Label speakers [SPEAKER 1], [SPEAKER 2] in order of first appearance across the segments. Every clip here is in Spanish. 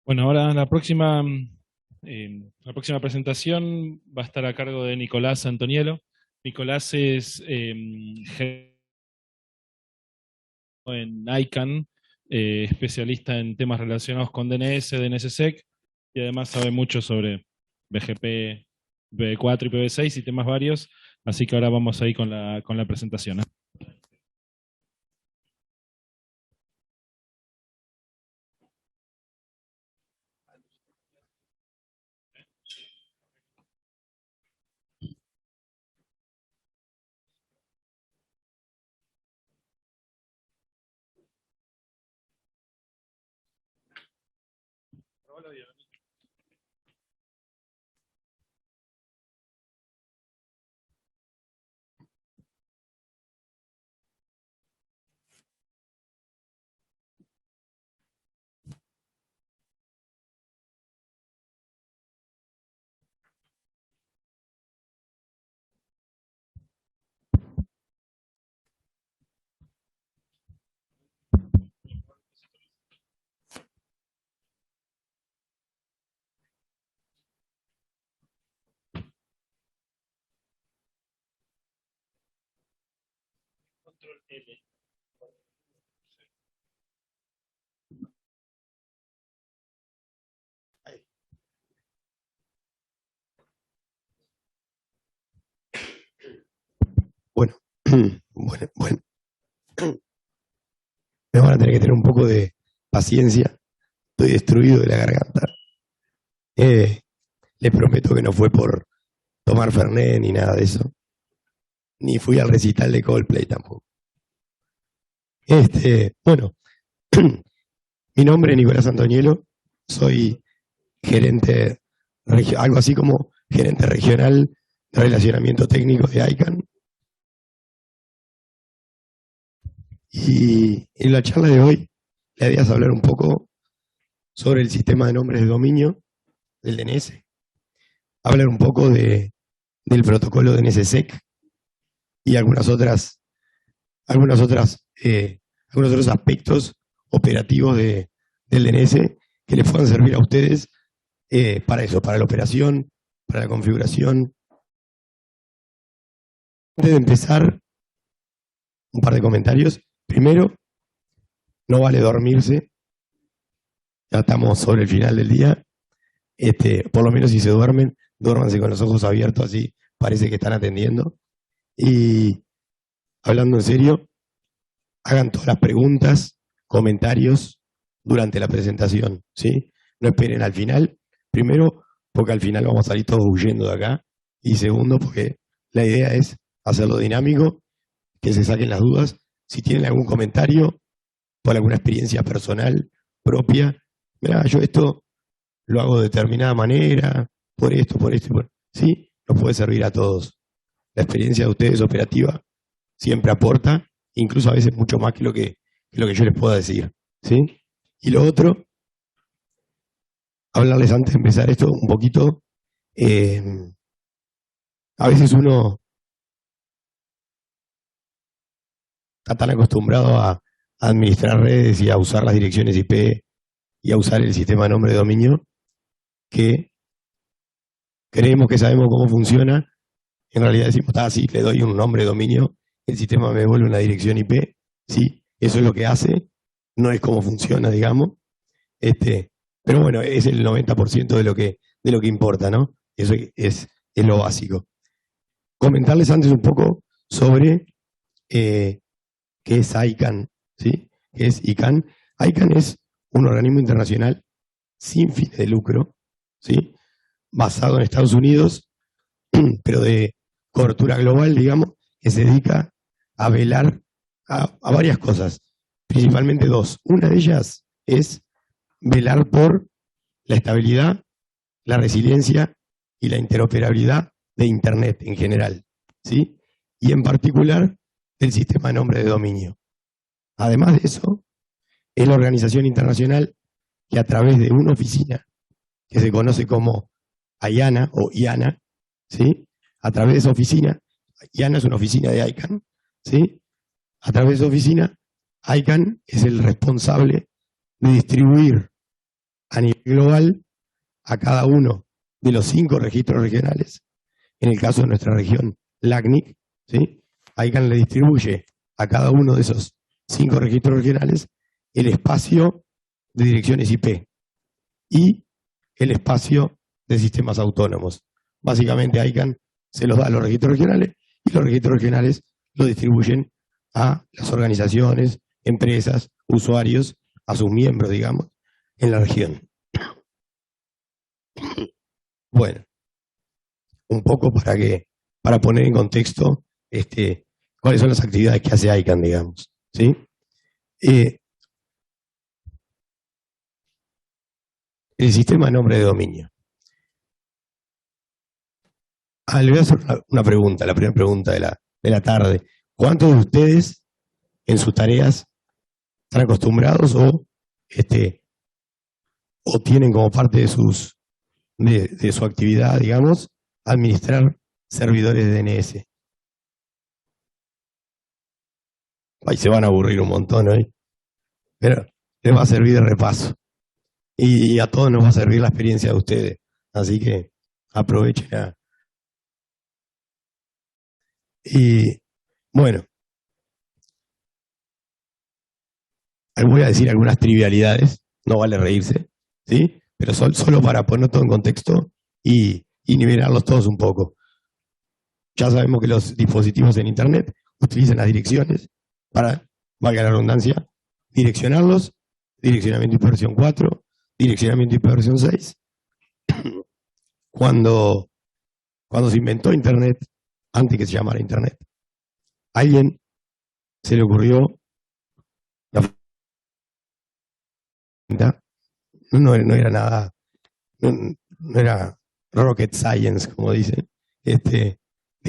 [SPEAKER 1] Bueno, ahora la próxima presentación va a estar a cargo de Nicolás Antonielo. Nicolás es jefe en ICANN, especialista en temas relacionados con DNS, DNSSEC, y además sabe mucho sobre BGP, IPv4 y IPv6 y temas varios. Así que ahora vamos ahí con la presentación, ¿eh? Control L.
[SPEAKER 2] Bueno, bueno. Me van a tener que tener un poco de paciencia. Estoy destruido de la garganta. Les prometo que no fue por tomar Fernet ni nada de eso. Ni fui al recital de Coldplay tampoco. Bueno, mi nombre es Nicolás Antonielo. Soy gerente, algo así como gerente regional de relacionamiento técnico de ICANN. Y en la charla de hoy, la idea es hablar un poco sobre el sistema de nombres de dominio del DNS, hablar un poco del protocolo DNSSEC y algunos otros aspectos operativos del DNS que les puedan servir a ustedes para eso, para la operación, para la configuración. Antes de empezar, un par de comentarios. Primero, no vale dormirse. Ya estamos sobre el final del día. Por lo menos si se duermen, duérmanse con los ojos abiertos, así parece que están atendiendo. Y hablando en serio, hagan todas las preguntas, comentarios durante la presentación, ¿sí? No esperen al final. Primero, porque al final vamos a salir todos huyendo de acá. Y segundo, porque la idea es hacerlo dinámico, que se saquen las dudas. Si tienen algún comentario por alguna experiencia personal propia, mira, yo esto lo hago de determinada manera, por esto, sí, nos puede servir a todos. La experiencia de ustedes operativa siempre aporta, incluso a veces mucho más que lo que yo les pueda decir, ¿sí? Y lo otro, hablarles antes de empezar esto un poquito, a veces uno está tan acostumbrado a administrar redes y a usar las direcciones IP y a usar el sistema de nombre de dominio que creemos que sabemos cómo funciona. En realidad decimos, sí, le doy un nombre de dominio, el sistema me devuelve una dirección IP, sí, eso es lo que hace, no es cómo funciona, digamos. Pero bueno, es el 90% de lo que importa, ¿no? Eso es lo básico. Comentarles antes un poco sobre qué es ICANN, ¿sí? ¿Qué es ICANN? ICANN es un organismo internacional sin fines de lucro, ¿sí? Basado en Estados Unidos, pero de cobertura global, digamos, que se dedica a velar a varias cosas, principalmente dos. Una de ellas es velar por la estabilidad, la resiliencia y la interoperabilidad de Internet en general, ¿sí? Y en particular del sistema de nombre de dominio. Además de eso, es la organización internacional que a través de una oficina que se conoce como IANA o IANA, ¿sí? A través de esa oficina, IANA es una oficina de ICANN, ¿sí? A través de esa oficina, ICANN es el responsable de distribuir a nivel global a cada uno de los 5 registros regionales. En el caso de nuestra región, LACNIC, ¿sí? ICANN le distribuye a cada uno de esos 5 registros regionales el espacio de direcciones IP y el espacio de sistemas autónomos. Básicamente ICANN se los da a los registros regionales y los registros regionales lo distribuyen a las organizaciones, empresas, usuarios, a sus miembros, digamos, en la región. Bueno, un poco para poner en contexto cuáles son las actividades que hace ICANN, digamos, ¿sí? El sistema de nombre de dominio. Le voy a hacer una pregunta, la primera pregunta de la tarde. ¿Cuántos de ustedes en sus tareas están acostumbrados o tienen como parte de su actividad, digamos, administrar servidores de DNS? Ahí se van a aburrir un montón hoy, pero les va a servir de repaso. Y a todos nos va a servir la experiencia de ustedes. Así que aprovechen. Y bueno, voy a decir algunas trivialidades, no vale reírse, ¿sí? Pero solo para poner todo en contexto y nivelarlos todos un poco. Ya sabemos que los dispositivos en Internet utilizan las direcciones para, valga la redundancia, direccionarlos, direccionamiento IP versión 4, direccionamiento IP versión 6. Cuando se inventó Internet, antes que se llamara Internet, a alguien se le ocurrió, no era nada, no era rocket science, como dicen, de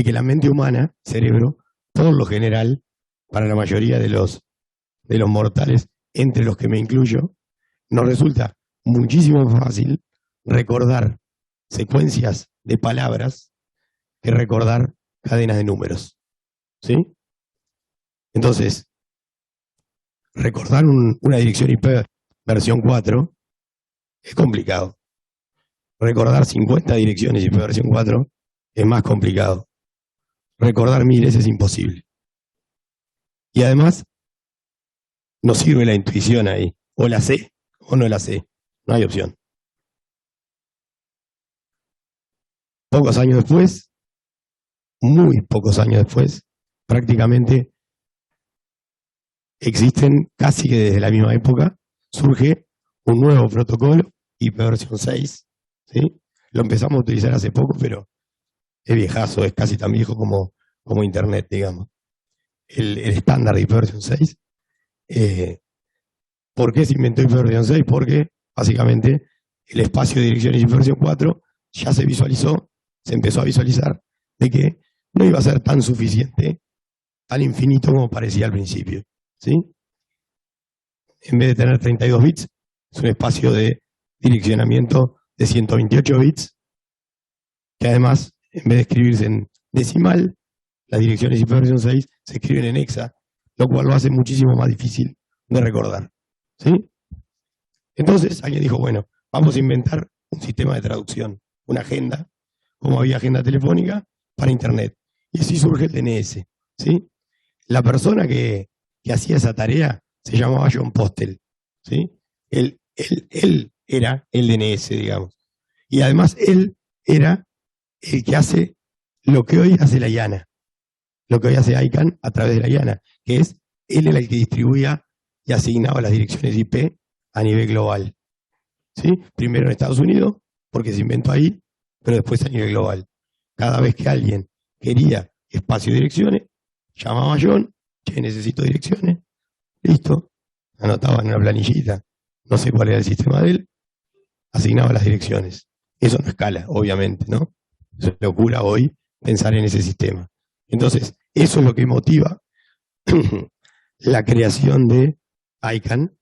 [SPEAKER 2] que la mente humana, cerebro, por lo general, para la mayoría de los mortales, entre los que me incluyo, nos resulta muchísimo más fácil recordar secuencias de palabras que recordar cadenas de números, ¿sí? Entonces, recordar una dirección IP versión 4 es complicado. Recordar 50 direcciones IP versión 4 es más complicado. Recordar miles es imposible. Y además, no sirve la intuición ahí. O la sé o no la sé. No hay opción. Pocos años después, muy pocos años después, prácticamente existen, casi que desde la misma época, surge un nuevo protocolo, IP versión 6, ¿sí? Lo empezamos a utilizar hace poco, pero es viejazo, es casi tan viejo como Internet, digamos. El estándar de IP versión 6. ¿Por qué se inventó IP versión 6? Porque, básicamente, el espacio de direcciones IP versión 4 ya se visualizó, se empezó a visualizar de que no iba a ser tan suficiente, tan infinito como parecía al principio, ¿sí? En vez de tener 32 bits, es un espacio de direccionamiento de 128 bits, que además, en vez de escribirse en decimal, las direcciones IP versión 6 se escriben en hexa, lo cual lo hace muchísimo más difícil de recordar, ¿sí? Entonces, alguien dijo, bueno, vamos a inventar un sistema de traducción, una agenda, como había agenda telefónica, para Internet. Y así surge el DNS, ¿sí? La persona que hacía esa tarea se llamaba John Postel, ¿sí? Él era el DNS, digamos. Y además él era el que hace lo que hoy hace la IANA, lo que hoy hace ICANN a través de la IANA, que es, él era el que distribuía y asignaba las direcciones IP a nivel global, ¿sí? Primero en Estados Unidos, porque se inventó ahí, pero después a nivel global. Cada vez que alguien quería espacio de direcciones, llamaba a John, che, necesito direcciones, listo, anotaba en una planillita, no sé cuál era el sistema de él, asignaba las direcciones. Eso no escala, obviamente, ¿no? Es locura hoy pensar en ese sistema. Entonces, eso es lo que motiva la creación de ICANN,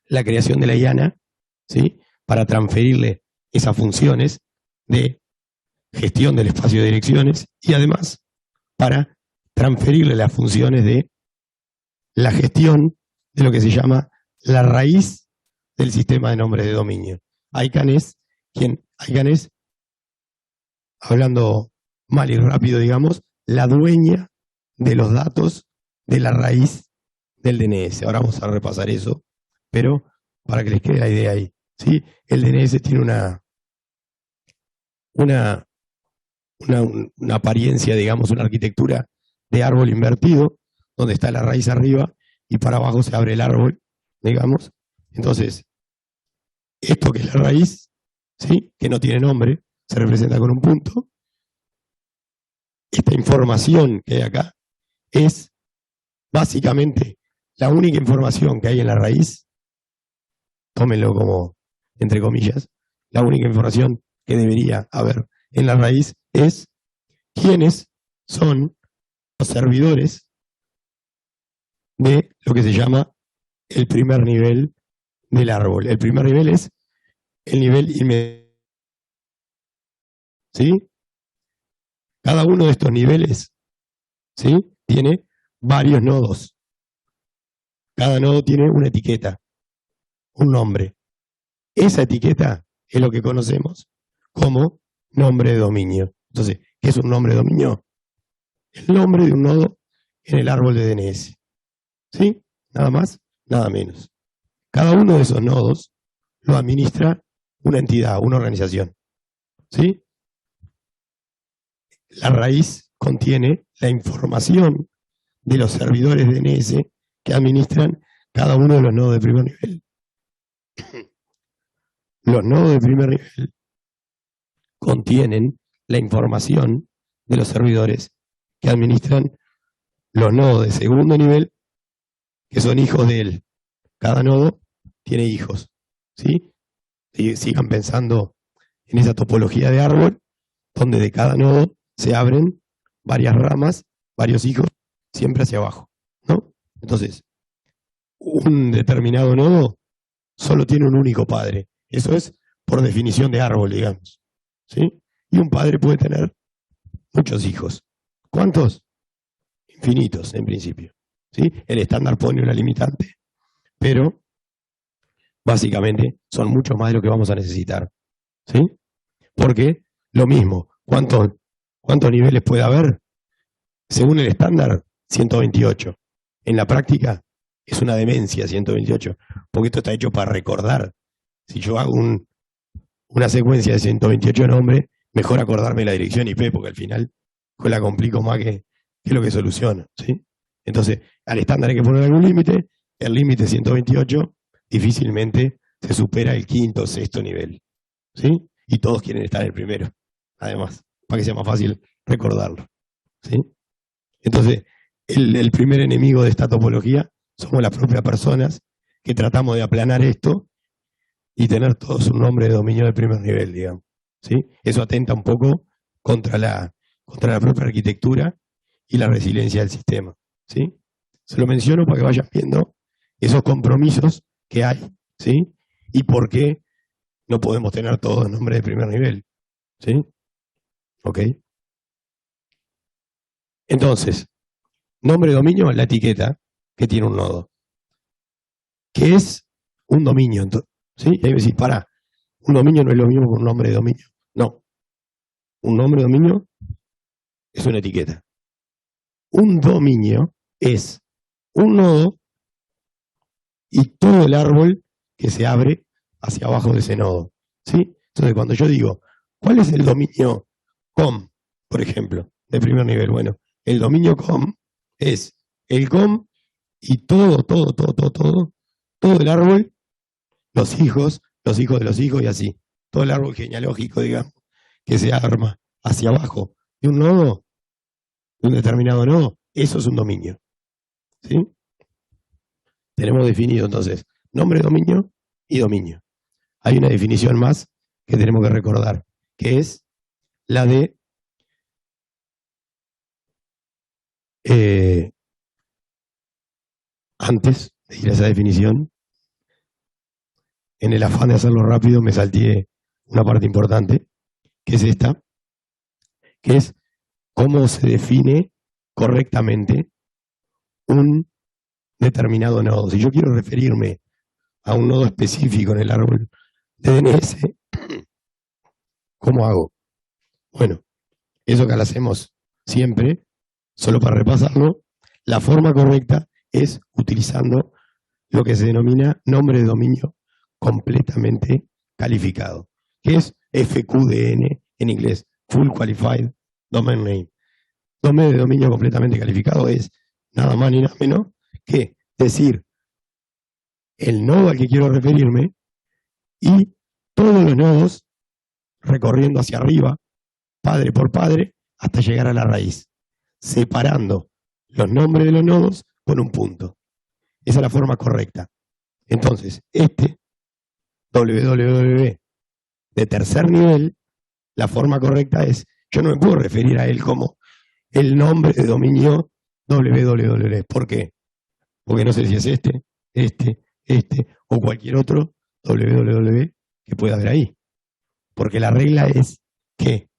[SPEAKER 2] la creación de la IANA, ¿sí? Para transferirle esas funciones de gestión del espacio de direcciones y además para transferirle las funciones de la gestión de lo que se llama la raíz del sistema de nombres de dominio. ICANN es, hablando mal y rápido, digamos, la dueña de los datos de la raíz del DNS. Ahora vamos a repasar eso, pero para que les quede la idea ahí. ¿Sí? El DNS tiene una apariencia, digamos, una arquitectura de árbol invertido, donde está la raíz arriba y para abajo se abre el árbol, digamos. Entonces, esto que es la raíz, ¿sí? Que no tiene nombre, se representa con un punto. Esta información que hay acá es básicamente la única información que hay en la raíz, tómenlo como entre comillas, la única información que debería haber en la raíz es quiénes son los servidores de lo que se llama el primer nivel del árbol. El primer nivel es el nivel inmediato. ¿Sí? Cada uno de estos niveles, ¿sí? Tiene varios nodos. Cada nodo tiene una etiqueta, un nombre. Esa etiqueta es lo que conocemos como nombre de dominio. Entonces, ¿qué es un nombre de dominio? El nombre de un nodo en el árbol de DNS. ¿Sí? Nada más, nada menos. Cada uno de esos nodos lo administra una entidad, una organización. ¿Sí? La raíz contiene la información de los servidores DNS que administran cada uno de los nodos de primer nivel. Los nodos de primer nivel contienen la información de los servidores que administran los nodos de segundo nivel, que son hijos de él. Cada nodo tiene hijos. ¿Sí? Y sigan pensando en esa topología de árbol, donde de cada nodo se abren varias ramas, varios hijos, siempre hacia abajo, ¿no? Entonces, un determinado nodo solo tiene un único padre. Eso es por definición de árbol, digamos. ¿Sí? Y un padre puede tener muchos hijos. ¿Cuántos? Infinitos, en principio. ¿Sí? El estándar pone una limitante, pero básicamente son muchos más de lo que vamos a necesitar. ¿Sí? Porque lo mismo, ¿cuántos niveles puede haber? Según el estándar, 128. En la práctica es una demencia 128, porque esto está hecho para recordar. Si yo hago una secuencia de 128 nombres, mejor acordarme la dirección IP, porque al final pues la complico más que lo que soluciona. ¿Sí? Entonces, al estándar hay que poner algún límite. El límite 128 difícilmente se supera el quinto o sexto nivel. ¿Sí? Y todos quieren estar en el primero, además, para que sea más fácil recordarlo. ¿Sí? Entonces, el primer enemigo de esta topología somos las propias personas que tratamos de aplanar esto y tener todos un nombre de dominio de primer nivel, digamos. ¿Sí? Eso atenta un poco contra la propia arquitectura y la resiliencia del sistema. ¿Sí? Se lo menciono para que vayan viendo esos compromisos que hay, ¿sí? Y por qué no podemos tener todos nombres de primer nivel. ¿Sí? ¿Ok? Entonces, nombre de dominio es la etiqueta que tiene un nodo. ¿Qué es un dominio? ¿Sí? Y ahí me decís, pará, un dominio no es lo mismo que un nombre de dominio. No. Un nombre de dominio es una etiqueta. Un dominio es un nodo y todo el árbol que se abre hacia abajo de ese nodo. ¿Sí? Entonces, cuando yo digo, ¿cuál es el dominio com, por ejemplo, de primer nivel? Bueno, el dominio com es el com y todo el árbol, los hijos de los hijos y así. Todo el árbol genealógico, digamos, que se arma hacia abajo de un nodo, de un determinado nodo, eso es un dominio. ¿Sí? Tenemos definido entonces nombre, dominio y dominio. Hay una definición más que tenemos que recordar, que es la de antes de ir a esa definición, en el afán de hacerlo rápido me salté una parte importante, que es esta, que es cómo se define correctamente un determinado nodo. Si yo quiero referirme a un nodo específico en el árbol de DNS, ¿cómo hago? Bueno, eso que lo hacemos siempre, solo para repasarlo, la forma correcta es utilizando lo que se denomina nombre de dominio completamente calificado, que es FQDN en inglés, Full Qualified Domain Name. Nombre de dominio completamente calificado es nada más ni nada menos que decir el nodo al que quiero referirme y todos los nodos recorriendo hacia arriba, padre por padre, hasta llegar a la raíz, separando los nombres de los nodos con un punto. Esa es la forma correcta. Entonces, www de tercer nivel, la forma correcta es, yo no me puedo referir a él como el nombre de dominio www. ¿Por qué? Porque no sé si es este o cualquier otro www que pueda haber ahí. Porque la regla es que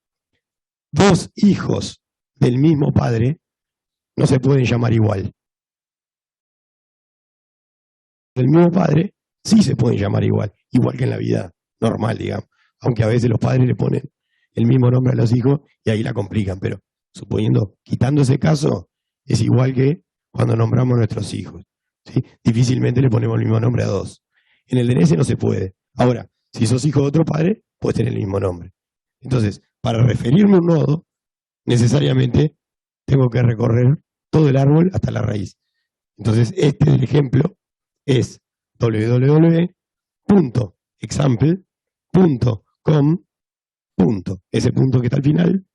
[SPEAKER 2] dos hijos del mismo padre no se pueden llamar igual. Del mismo padre sí se pueden llamar igual que en la vida normal, digamos. Aunque a veces los padres le ponen el mismo nombre a los hijos y ahí la complican, pero suponiendo, quitando ese caso, es igual que cuando nombramos a nuestros hijos, ¿sí? Difícilmente le ponemos el mismo nombre a dos. En el DNS no se puede. Ahora, si sos hijo de otro padre, puedes tener el mismo nombre. Entonces, para referirme a un nodo, necesariamente tengo que recorrer todo el árbol hasta la raíz. Entonces, este del ejemplo es www.example.com. Ese punto que está al final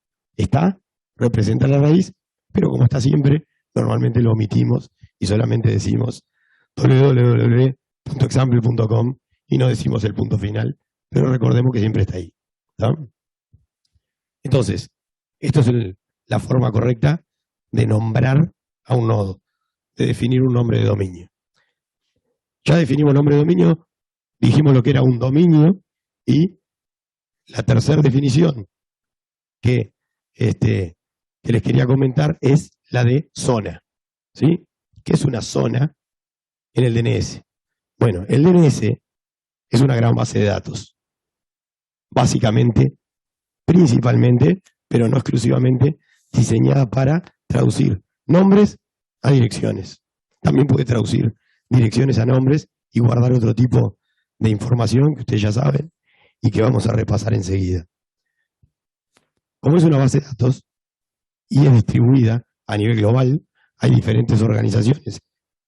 [SPEAKER 2] representa la raíz, pero como está siempre, normalmente lo omitimos y solamente decimos www.example.com y no decimos el punto final, pero recordemos que siempre está ahí. ¿Tá? Entonces, esto es la forma correcta de nombrar a un nodo, de definir un nombre de dominio. Ya definimos nombre de dominio, dijimos lo que era un dominio y la tercera definición que les quería comentar es la de zona. ¿Sí? ¿Qué es una zona en el DNS? Bueno, el DNS es una gran base de datos. Básicamente, principalmente, pero no exclusivamente, diseñada para traducir nombres a direcciones. También puede traducir direcciones a nombres y guardar otro tipo de información que ustedes ya saben y que vamos a repasar enseguida. Como es una base de datos y es distribuida a nivel global, hay diferentes organizaciones.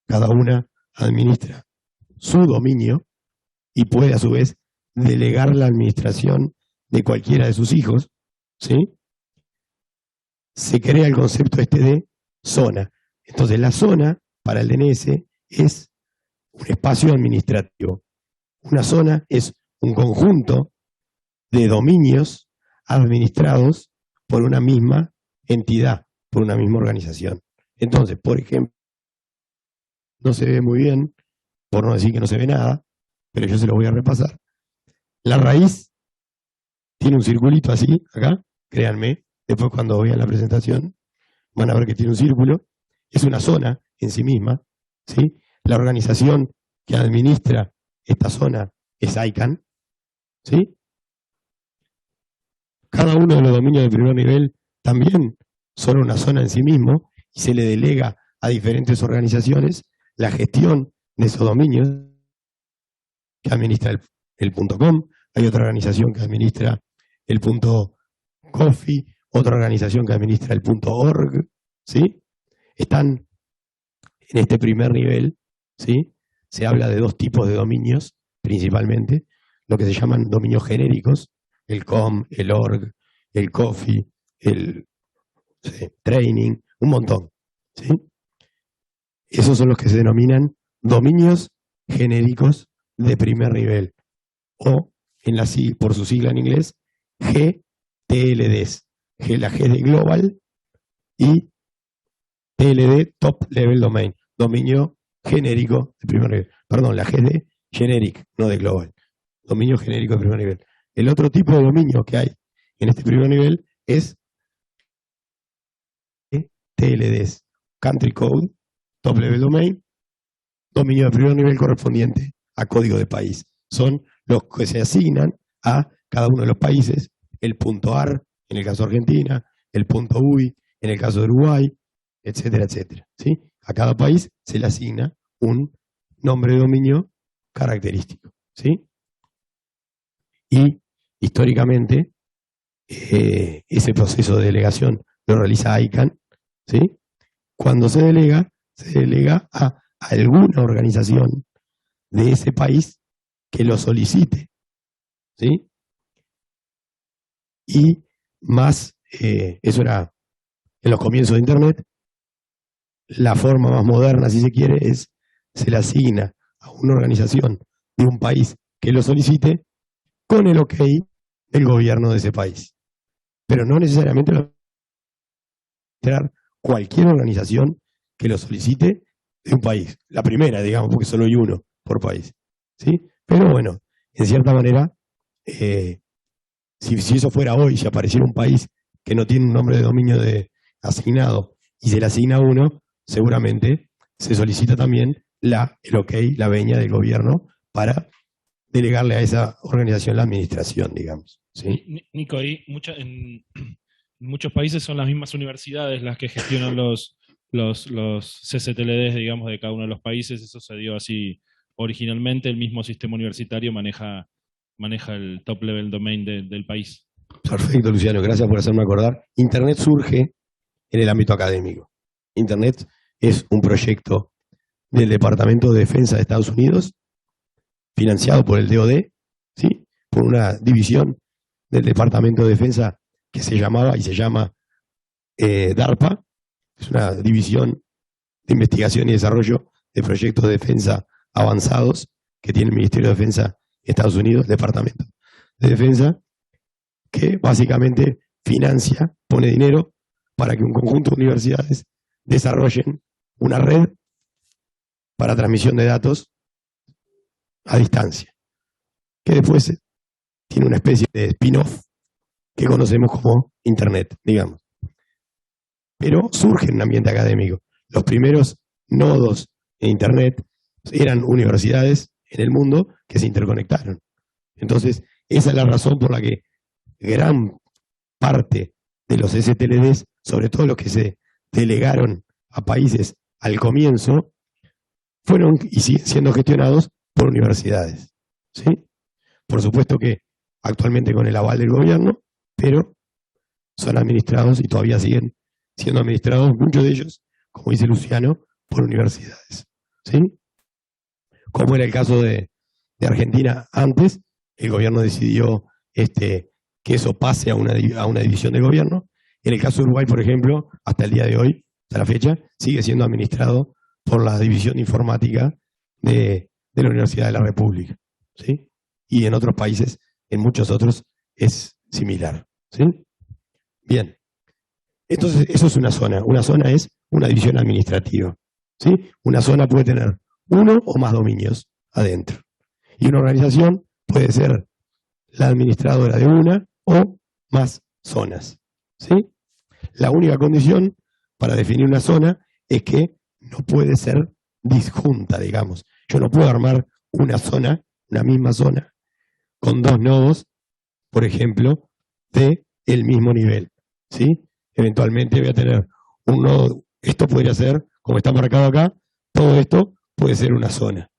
[SPEAKER 2] Cada una administra su dominio y puede a su vez delegar la administración de cualquiera de sus hijos, ¿sí? Se crea el concepto de zona. Entonces la zona para el DNS es un espacio administrativo. Una zona es un conjunto de dominios administrados por una misma entidad, por una misma organización. Entonces, por ejemplo, no se ve muy bien, por no decir que no se ve nada, pero yo se lo voy a repasar. La raíz tiene un circulito así, acá, créanme, después cuando vean la presentación van a ver que tiene un círculo, es una zona en sí misma, ¿sí? La organización que administra esta zona es ICANN, ¿sí? Cada uno de los dominios de primer nivel también son una zona en sí mismo y se le delega a diferentes organizaciones la gestión de esos dominios que administra el .com, hay otra organización que administra el .coffee, otra organización que administra el .org, ¿sí? Están en este primer nivel, ¿sí? Se habla de dos tipos de dominios, principalmente, lo que se llaman dominios genéricos, el com, el org, el coffee, el training, un montón, ¿sí? Esos son los que se denominan dominios genéricos de primer nivel, o por su sigla en inglés, GTLDs, la G de Global y TLD, Top Level Domain, dominio genérico de primer nivel. Perdón, la G de Generic, no de Global, dominio genérico de primer nivel. El otro tipo de dominio que hay en este primer nivel es TLDs, Country Code, Top Level Domain, dominio de primer nivel correspondiente a código de país. Son los que se asignan a cada uno de los países, el punto AR, en el caso de Argentina, el punto UI, en el caso de Uruguay, etcétera, etcétera. ¿Sí? A cada país se le asigna un nombre de dominio característico. ¿Sí? Y históricamente, ese proceso de delegación lo realiza ICANN. ¿Sí? Cuando se delega a alguna organización de ese país que lo solicite. ¿Sí? Y más, eso era en los comienzos de Internet, la forma más moderna, si se quiere, se le asigna a una organización de un país que lo solicite con el OK del gobierno de ese país. Pero no necesariamente lo va a cualquier organización que lo solicite de un país. La primera, digamos, porque solo hay uno por país. ¿Sí? Pero bueno, en cierta manera, si eso fuera hoy, si apareciera un país que no tiene un nombre de dominio asignado y se le asigna uno, seguramente se solicita también el OK, la veña del gobierno para delegarle a esa organización la administración, digamos. ¿Sí?
[SPEAKER 1] Nico, ahí en muchos países son las mismas universidades las que gestionan los CCTLDs, digamos, de cada uno de los países. Eso se dio así originalmente. El mismo sistema universitario maneja el top level domain del país.
[SPEAKER 2] Perfecto, Luciano, gracias por hacerme acordar. Internet surge en el ámbito académico. Internet es un proyecto del Departamento de Defensa de Estados Unidos, financiado por el DoD, ¿sí? Por una división del Departamento de Defensa que se llamaba y se llama DARPA. Es una división de investigación y desarrollo de proyectos de defensa avanzados que tiene el Ministerio de Defensa de Estados Unidos, Departamento de Defensa, que básicamente financia, pone dinero para que un conjunto de universidades desarrollen una red para transmisión de datos a distancia, que después tiene una especie de spin-off que conocemos como Internet, digamos. Pero surge en un ambiente académico. Los primeros nodos de Internet eran universidades en el mundo que se interconectaron. Entonces, esa es la razón por la que gran parte de los STLDs, sobre todo los que se delegaron a países al comienzo, fueron y siguen siendo gestionados por universidades. ¿Sí? Por supuesto que actualmente con el aval del gobierno, pero son administrados y todavía siguen siendo administrados, muchos de ellos, como dice Luciano, por universidades. ¿Sí? Como era el caso de Argentina antes, el gobierno decidió que eso pase a una división del gobierno. En el caso de Uruguay, por ejemplo, hasta el día de hoy, hasta la fecha, sigue siendo administrado por la División Informática de la Universidad de la República. ¿Sí? Y en otros países, en muchos otros, es similar. ¿Sí? Bien. Entonces, eso es una zona. Una zona es una división administrativa. ¿Sí? Una zona puede tener uno o más dominios adentro. Y una organización puede ser la administradora de una o más zonas. ¿Sí? La única condición para definir una zona es que no puede ser disjunta, digamos. Yo no puedo armar una zona, una misma zona, con dos nodos, por ejemplo, de el mismo nivel. ¿Sí? Eventualmente voy a tener un nodo, esto podría ser, como está marcado acá, todo esto puede ser una zona.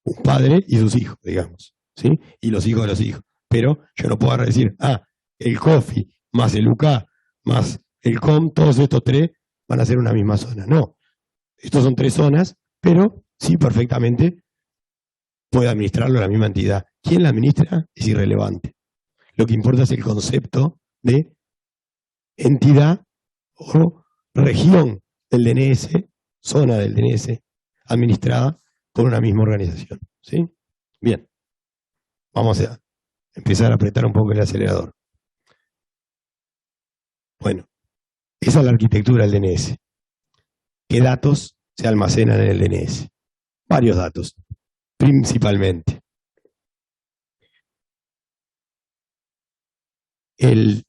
[SPEAKER 2] Un padre y sus hijos, digamos. ¿Sí? Y los hijos de los hijos. Pero yo no puedo decir, el COFI más el UK más el COM, todos estos tres van a ser una misma zona. No. Estos son tres zonas, pero sí perfectamente puede administrarlo la misma entidad. ¿Quién la administra? Es irrelevante. Lo que importa es el concepto de entidad o región del DNS, zona del DNS, administrada por una misma organización. ¿Sí? Bien. Vamos a empezar a apretar un poco el acelerador. Bueno, esa es la arquitectura del DNS. ¿Qué datos se almacenan en el DNS? Varios datos, principalmente. El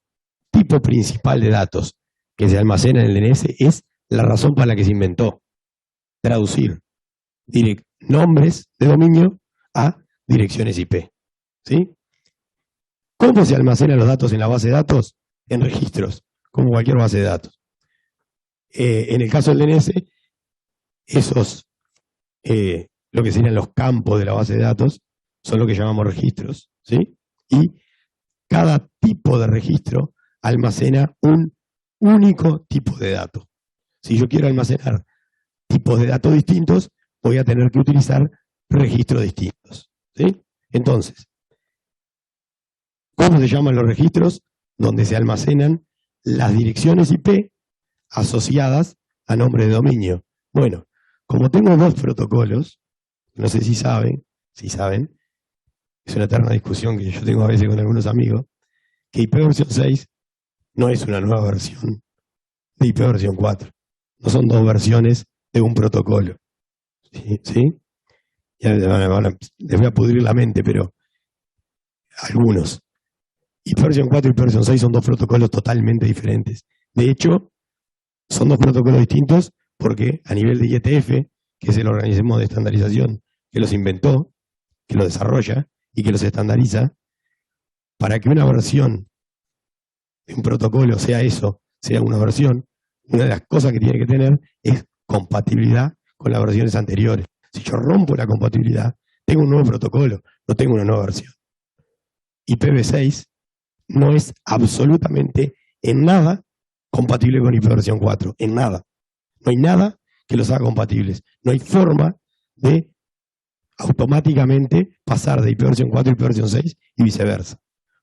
[SPEAKER 2] tipo principal de datos que se almacena en el DNS es la razón para la que se inventó. Traducir nombres de dominio a direcciones IP. ¿Sí? ¿Cómo se almacenan los datos en la base de datos? En registros, como cualquier base de datos. En el caso del DNS, esos, lo que serían los campos de la base de datos, son lo que llamamos registros. ¿Sí? Y cada tipo de registro almacena un único tipo de dato. Si yo quiero almacenar tipos de datos distintos, voy a tener que utilizar registros distintos. ¿Sí? Entonces, ¿cómo se llaman los registros? Donde se almacenan las direcciones IP asociadas a nombre de dominio. Bueno, como tengo dos protocolos, no sé si saben, es una eterna discusión que yo tengo a veces con algunos amigos, que IP versión 6 no es una nueva versión de IP versión 4. No son dos versiones de un protocolo. ¿Sí? Ya les voy a pudrir la mente, pero algunos. IP versión 4 y IP versión 6 son dos protocolos totalmente diferentes. De hecho, son dos protocolos distintos porque a nivel de IETF, que es el organismo de estandarización que los inventó, que los desarrolla y que los estandariza, para que una versión de un protocolo sea eso, sea una versión, una de las cosas que tiene que tener es compatibilidad con las versiones anteriores. Si yo rompo la compatibilidad, tengo un nuevo protocolo, no tengo una nueva versión. IPv6 no es absolutamente en nada compatible con IP versión 4, en nada. No hay nada que los haga compatibles. No hay forma de automáticamente pasar de IP versión 4 a IP versión 6 y viceversa.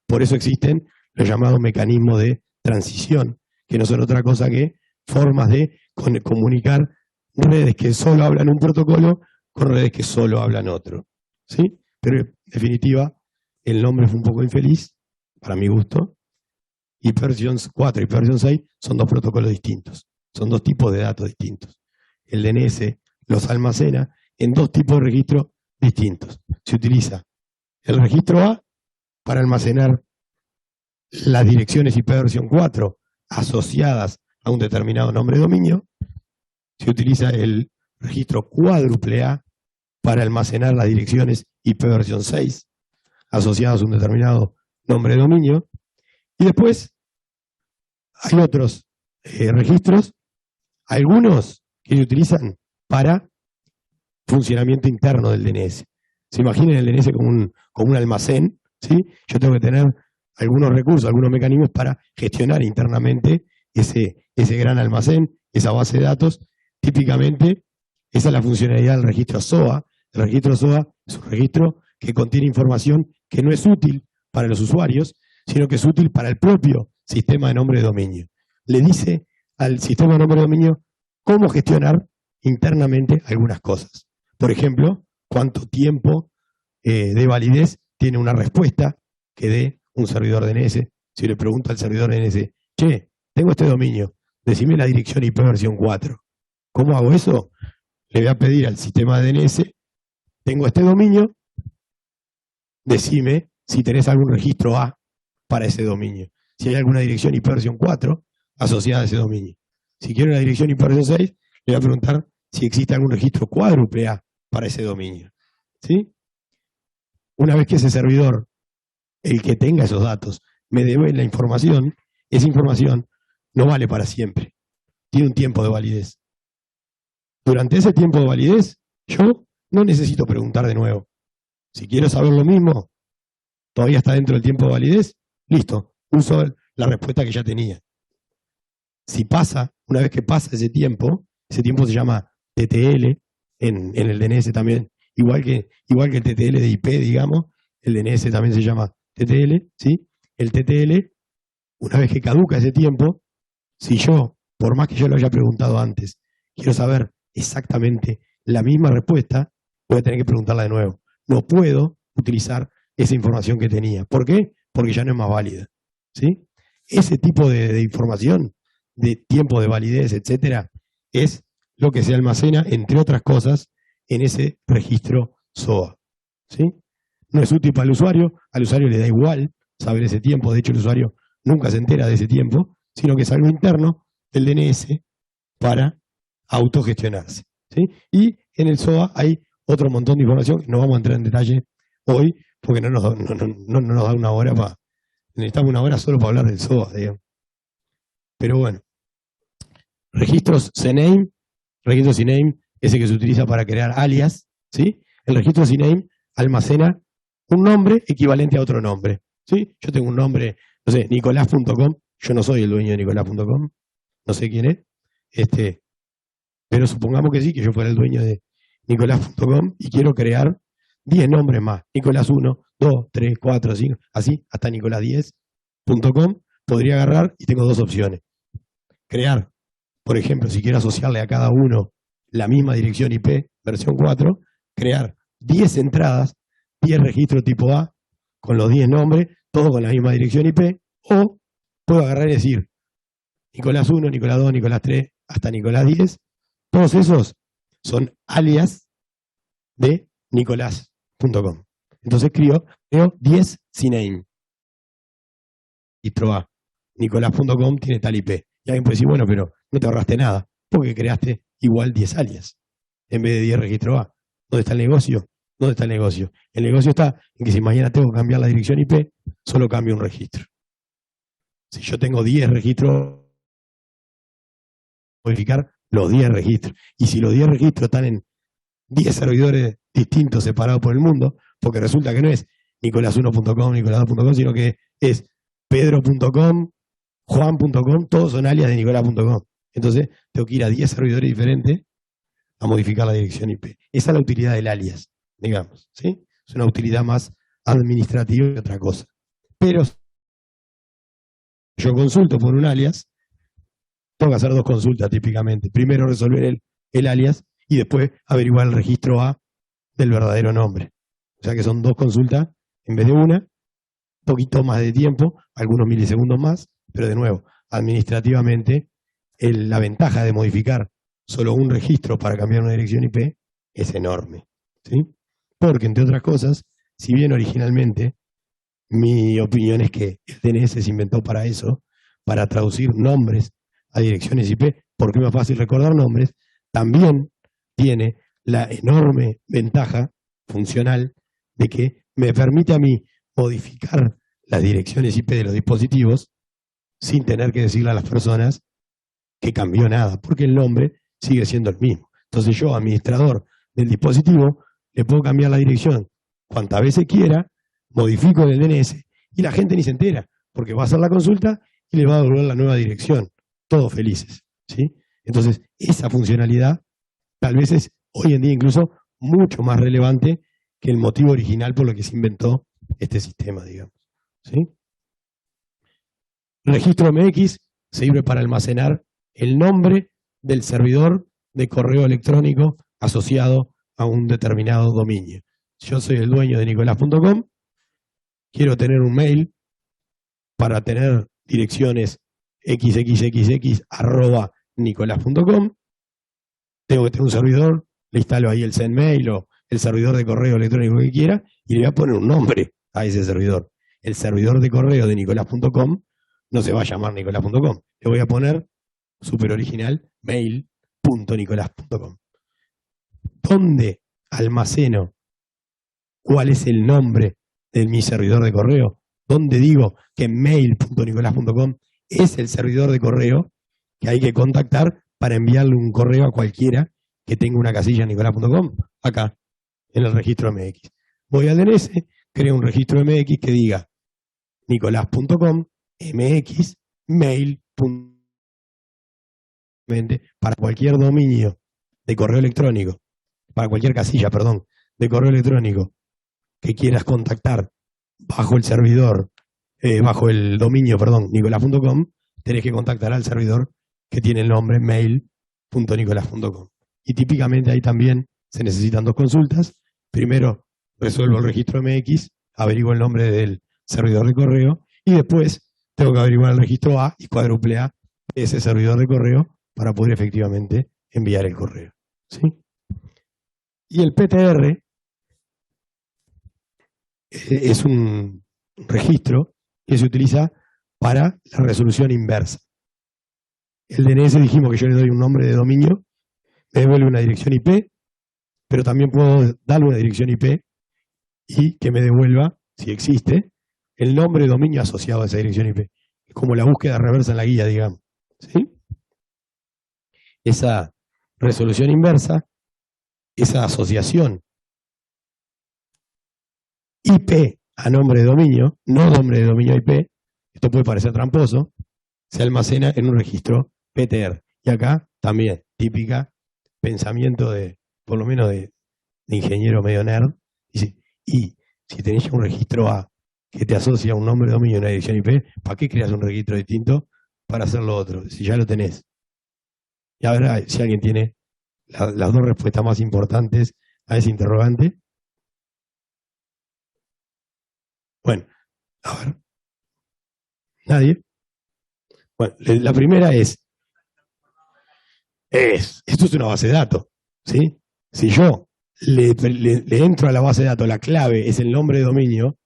[SPEAKER 2] Por eso existen los llamados mecanismos de transición, que no son otra cosa que formas de comunicar redes que solo hablan un protocolo con redes que solo hablan otro. ¿Sí? Pero en definitiva, el nombre fue un poco infeliz, para mi gusto. IP versión 4 y IP versión 6 son dos protocolos distintos, son dos tipos de datos distintos. El DNS los almacena en dos tipos de registros distintos. Se utiliza el registro A para almacenar las direcciones IP versión 4 asociadas a un determinado nombre de dominio. Se utiliza el registro cuádruple A para almacenar las direcciones IP versión 6 asociadas a un determinado nombre de dominio. Y después hay otros registros, algunos que se utilizan para funcionamiento interno del DNS. Se imaginen el DNS como un almacén, ¿sí? Yo tengo que tener algunos recursos, algunos mecanismos para gestionar internamente ese gran almacén, esa base de datos. Típicamente, esa es la funcionalidad del registro SOA. El registro SOA es un registro que contiene información que no es útil para los usuarios, sino que es útil para el propio sistema de nombre de dominio. Le dice al sistema de nombre de dominio cómo gestionar internamente algunas cosas. Por ejemplo, cuánto tiempo de validez tiene una respuesta que dé un servidor DNS. Si le pregunto al servidor DNS, che, tengo este dominio, decime la dirección IP versión 4. ¿Cómo hago eso? Le voy a pedir al sistema de DNS, tengo este dominio, decime si tenés algún registro A para ese dominio. Si hay alguna dirección IP versión 4 asociada a ese dominio. Si quiero una dirección IP versión 6, le voy a preguntar si existe algún registro cuádruple A para ese dominio. ¿Sí? Una vez que ese servidor, el que tenga esos datos, me debe la información, esa información no vale para siempre. Tiene un tiempo de validez. Durante ese tiempo de validez, yo no necesito preguntar de nuevo. Si quiero saber lo mismo, todavía está dentro del tiempo de validez, listo, uso la respuesta que ya tenía. Si pasa, una vez que pasa ese tiempo se llama TTL, en el DNS también, igual que el TTL de IP, digamos, el DNS también se llama TTL, ¿sí? El TTL, una vez que caduca ese tiempo, si yo, por más que yo lo haya preguntado antes, quiero saber exactamente la misma respuesta, voy a tener que preguntarla de nuevo. No puedo utilizar esa información que tenía. ¿Por qué? Porque ya no es más válida. ¿Sí? Ese tipo de información, de tiempo de validez, etcétera, es lo que se almacena, entre otras cosas, en ese registro SOA. ¿Sí? No es útil para el usuario, al usuario le da igual saber ese tiempo, de hecho el usuario nunca se entera de ese tiempo, sino que es algo interno del DNS para autogestionarse. ¿Sí? Y en el SOA hay otro montón de información. No vamos a entrar en detalle hoy porque no nos da una hora para... Necesitamos una hora solo para hablar del SOA, digamos. Pero bueno, registros CNAME, registro CNAME, ese que se utiliza para crear alias, ¿sí? El registro CNAME almacena un nombre equivalente a otro nombre, ¿sí? Yo tengo un nombre, no sé, Nicolás.com, yo no soy el dueño de Nicolás.com, no sé quién es, pero supongamos que sí, que yo fuera el dueño de Nicolás.com y quiero crear 10 nombres más, Nicolás 1, 2, 3, 4, 5, así, hasta Nicolás10.com, podría agarrar y tengo dos opciones. Crear, por ejemplo, si quiero asociarle a cada uno la misma dirección IP, versión 4, crear 10 entradas, 10 registros tipo A, con los 10 nombres, todos con la misma dirección IP, o puedo agarrar y decir Nicolás 1, Nicolás 2, Nicolás 3, hasta Nicolás 10, todos esos son alias de Nicolás.com. Entonces creo 10 CNAME. Registro A. Nicolás.com tiene tal IP. Y alguien puede decir, bueno, pero no te ahorraste nada, porque creaste igual 10 alias en vez de 10 registro A. ¿Dónde está el negocio? ¿Dónde está el negocio? El negocio está en que si mañana tengo que cambiar la dirección IP, solo cambio un registro. Si yo tengo 10 registros, modificar los 10 registros. Y si los 10 registros están en 10 servidores distintos separados por el mundo, porque resulta que no es Nicolás1.com, Nicolás2.com, sino que es Pedro.com, Juan.com, todos son alias de Nicolás.com. Entonces tengo que ir a 10 servidores diferentes a modificar la dirección IP. Esa es la utilidad del alias, digamos, ¿sí? Es una utilidad más administrativa que otra cosa. Pero yo consulto por un alias, tengo que hacer dos consultas típicamente. Primero resolver el alias y después averiguar el registro A del verdadero nombre. O sea que son dos consultas en vez de una, un poquito más de tiempo, algunos milisegundos más, pero de nuevo, administrativamente, la ventaja de modificar solo un registro para cambiar una dirección IP es enorme, ¿sí? Porque, entre otras cosas, si bien originalmente mi opinión es que el DNS se inventó para eso, para traducir nombres a direcciones IP, porque es más fácil recordar nombres, también tiene la enorme ventaja funcional de que me permite a mí modificar las direcciones IP de los dispositivos sin tener que decirle a las personas que cambió nada, porque el nombre sigue siendo el mismo. Entonces yo, administrador del dispositivo, le puedo cambiar la dirección cuantas veces quiera, modifico el DNS y la gente ni se entera, porque va a hacer la consulta y le va a devolver la nueva dirección. Todos felices, ¿sí? Entonces, esa funcionalidad tal vez es hoy en día incluso mucho más relevante que el motivo original por lo que se inventó este sistema, digamos, ¿sí? Registro MX sirve para almacenar el nombre del servidor de correo electrónico asociado a un determinado dominio. Yo soy el dueño de Nicolás.com, quiero tener un mail para tener direcciones xxxx@nicolás.com, tengo que tener un servidor, le instalo ahí el sendmail o el servidor de correo electrónico que quiera y le voy a poner un nombre a ese servidor. El servidor de correo de Nicolás.com no se va a llamar Nicolás.com, le voy a poner súper original mail.nicolás.com. ¿Dónde almaceno cuál es el nombre de mi servidor de correo? ¿Dónde digo que mail.nicolás.com es el servidor de correo que hay que contactar para enviarle un correo a cualquiera que tenga una casilla en Nicolás.com? Acá, en el registro MX. Voy al DNS, creo un registro MX que diga Nicolás.com, MX, mail. Para cualquier dominio de correo electrónico, para cualquier casilla, perdón, de correo electrónico que quieras contactar bajo el servidor, bajo el dominio, perdón, Nicolás.com, tenés que contactar al servidor que tiene el nombre mail.nicolás.com. Y típicamente ahí también se necesitan dos consultas. Primero resuelvo el registro MX, averiguo el nombre del servidor de correo y después tengo que averiguar el registro A y cuádruple A de ese servidor de correo para poder efectivamente enviar el correo, ¿sí? Y el PTR es un registro que se utiliza para la resolución inversa. El DNS dijimos que yo le doy un nombre de dominio, me devuelve una dirección IP, pero también puedo darle una dirección IP y que me devuelva, si existe, el nombre de dominio asociado a esa dirección IP. Es como la búsqueda reversa en la guía, digamos. ¿Sí? Esa resolución inversa, esa asociación IP a nombre de dominio, no nombre de dominio IP, esto puede parecer tramposo, se almacena en un registro PTR. Y acá también, típica pensamiento de, por lo menos de ingeniero medio nerd, dice, y si tenés un registro A que te asocia un nombre de dominio y una dirección IP, ¿para qué creas un registro distinto para hacer lo otro? Si ya lo tenés. Y ahora, si alguien tiene las dos respuestas más importantes a ese interrogante. Bueno, a ver. ¿Nadie? Bueno, la primera esto es una base de datos, ¿sí? Si yo le entro a la base de datos, la clave es el nombre de dominio,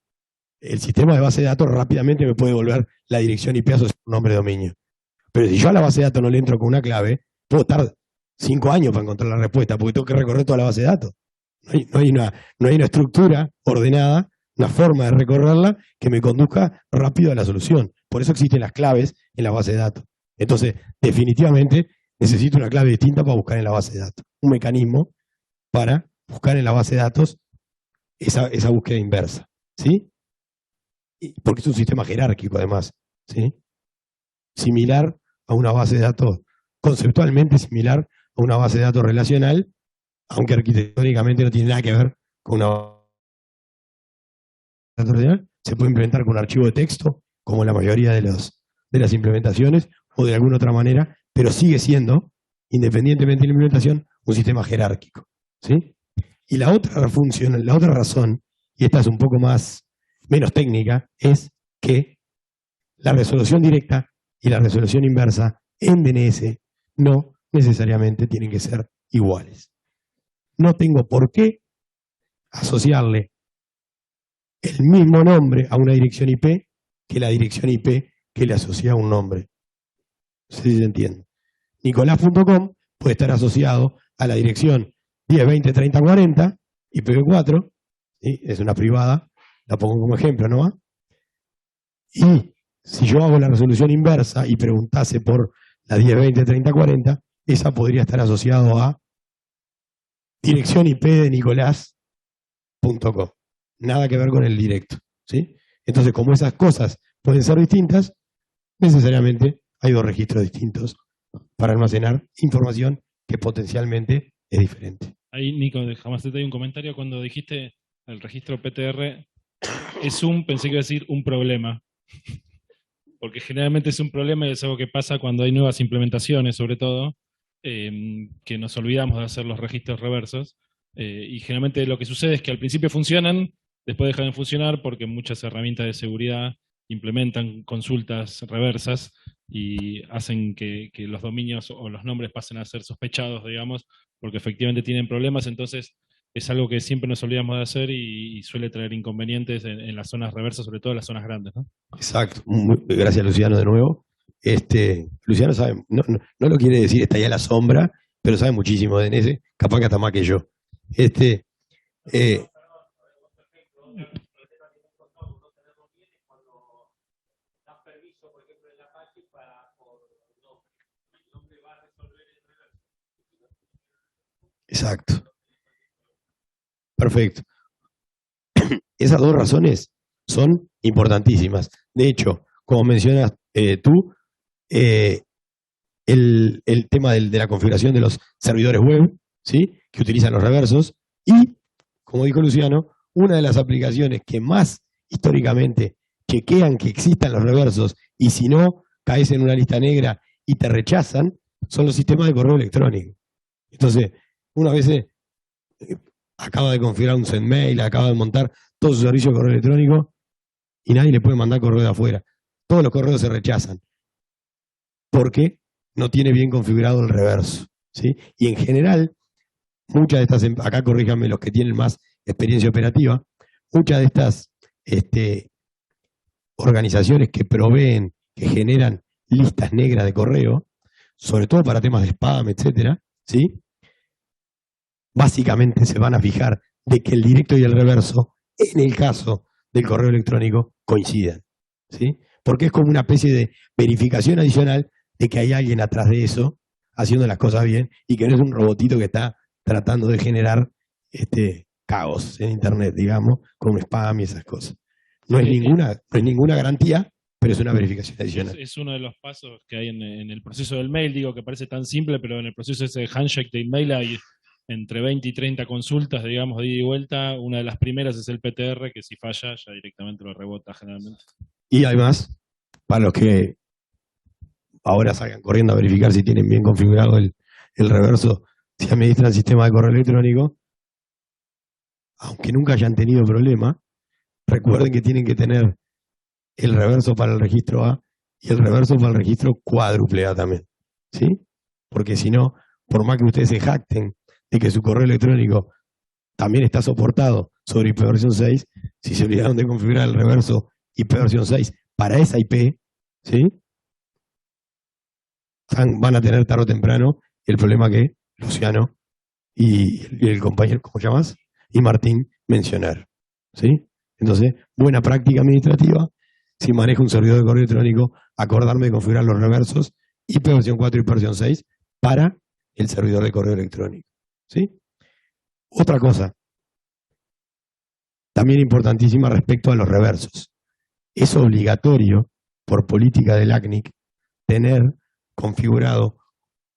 [SPEAKER 2] el sistema de base de datos rápidamente me puede devolver la dirección IP asociada a un nombre de dominio. Pero si yo a la base de datos no le entro con una clave, puedo estar 5 años para encontrar la respuesta, porque tengo que recorrer toda la base de datos. No hay una estructura ordenada, una forma de recorrerla que me conduzca rápido a la solución. Por eso existen las claves en la base de datos. Entonces, definitivamente, necesito una clave distinta para buscar en la base de datos. Un mecanismo para buscar en la base de datos esa búsqueda inversa. ¿Sí? Porque es un sistema jerárquico, además. ¿Sí? Similar a una base de datos, conceptualmente similar a una base de datos relacional, aunque arquitectónicamente no tiene nada que ver con una base de datos relacional. Se puede implementar con un archivo de texto, como la mayoría de las implementaciones, o de alguna otra manera, pero sigue siendo, independientemente de la implementación, un sistema jerárquico. ¿Sí? Y la otra función, la otra razón, y esta es un poco menos técnica, es que la resolución directa y la resolución inversa en DNS no necesariamente tienen que ser iguales. No tengo por qué asociarle el mismo nombre a una dirección IP que la dirección IP que le asocia a un nombre. No sé si se entiende. Nicolás.com puede estar asociado a la dirección 10.20.30.40 IPv4, ¿sí? Es una privada, la pongo como ejemplo, ¿no? Y si yo hago la resolución inversa y preguntase por la 10.20.30.40, esa podría estar asociado a dirección IP de Nicolás.com. Nada que ver con el directo. ¿Sí? Entonces, como esas cosas pueden ser distintas, necesariamente hay dos registros distintos para almacenar información que potencialmente es diferente.
[SPEAKER 1] Ahí, Nico, jamás te doy un comentario cuando dijiste el registro PTR pensé que iba a decir un problema. Porque generalmente es un problema y es algo que pasa cuando hay nuevas implementaciones, sobre todo, que nos olvidamos de hacer los registros reversos. Y generalmente lo que sucede es que al principio funcionan, después dejan de funcionar porque muchas herramientas de seguridad implementan consultas reversas y hacen que los dominios o los nombres pasen a ser sospechados, digamos, porque efectivamente tienen problemas. Entonces es algo que siempre nos olvidamos de hacer y suele traer inconvenientes en las zonas reversas, sobre todo en las zonas grandes, ¿no?
[SPEAKER 2] Exacto. Gracias, Luciano, de nuevo. Luciano sabe, no lo quiere decir, está ahí a la sombra, pero sabe muchísimo de DNS, capaz que hasta más que yo. Exacto. Perfecto. Esas dos razones son importantísimas. De hecho, como mencionas tú, el tema de la configuración de los servidores web, ¿sí? Que utilizan los reversos, y, como dijo Luciano, una de las aplicaciones que más históricamente chequean que existan los reversos, y si no, caes en una lista negra y te rechazan, son los sistemas de correo electrónico. Entonces, una vez acaba de configurar un SendMail, acaba de montar todo su servicio de correo electrónico y nadie le puede mandar correo de afuera. Todos los correos se rechazan porque no tiene bien configurado el reverso, ¿sí? Y en general, muchas de estas, acá corríjanme los que tienen más experiencia operativa, muchas de estas organizaciones que proveen, que generan listas negras de correo, sobre todo para temas de spam, etcétera, ¿sí? básicamente se van a fijar de que el directo y el reverso, en el caso del correo electrónico, coincidan, ¿sí? Porque es como una especie de verificación adicional de que hay alguien atrás de eso haciendo las cosas bien y que no es un robotito que está tratando de generar caos en Internet, digamos, con spam y esas cosas. No es ninguna garantía, pero es una verificación adicional.
[SPEAKER 1] Es uno de los pasos que hay en el proceso del mail, digo que parece tan simple, pero en el proceso ese de handshake de email hay entre 20 y 30 consultas, digamos, de ida y vuelta. Una de las primeras es el PTR, que si falla ya directamente lo rebota generalmente.
[SPEAKER 2] Y además, para los que ahora salgan corriendo a verificar si tienen bien configurado el reverso, si administran el sistema de correo electrónico, aunque nunca hayan tenido problema, recuerden que tienen que tener el reverso para el registro A y el reverso para el registro cuádruple A también, ¿sí? Porque si no, por más que ustedes se jacten de que su correo electrónico también está soportado sobre IPv6, si se olvidaron de configurar el reverso IPv6 para esa IP, ¿sí? Van a tener tarde o temprano el problema que Luciano y el compañero, ¿cómo se llamas? Y Martín mencionaron, ¿sí? Entonces, buena práctica administrativa, si manejo un servidor de correo electrónico, acordarme de configurar los reversos IPv4 y IPv6 para el servidor de correo electrónico, ¿sí? Otra cosa, también importantísima respecto a los reversos. Es obligatorio, por política del ACNIC, tener configurado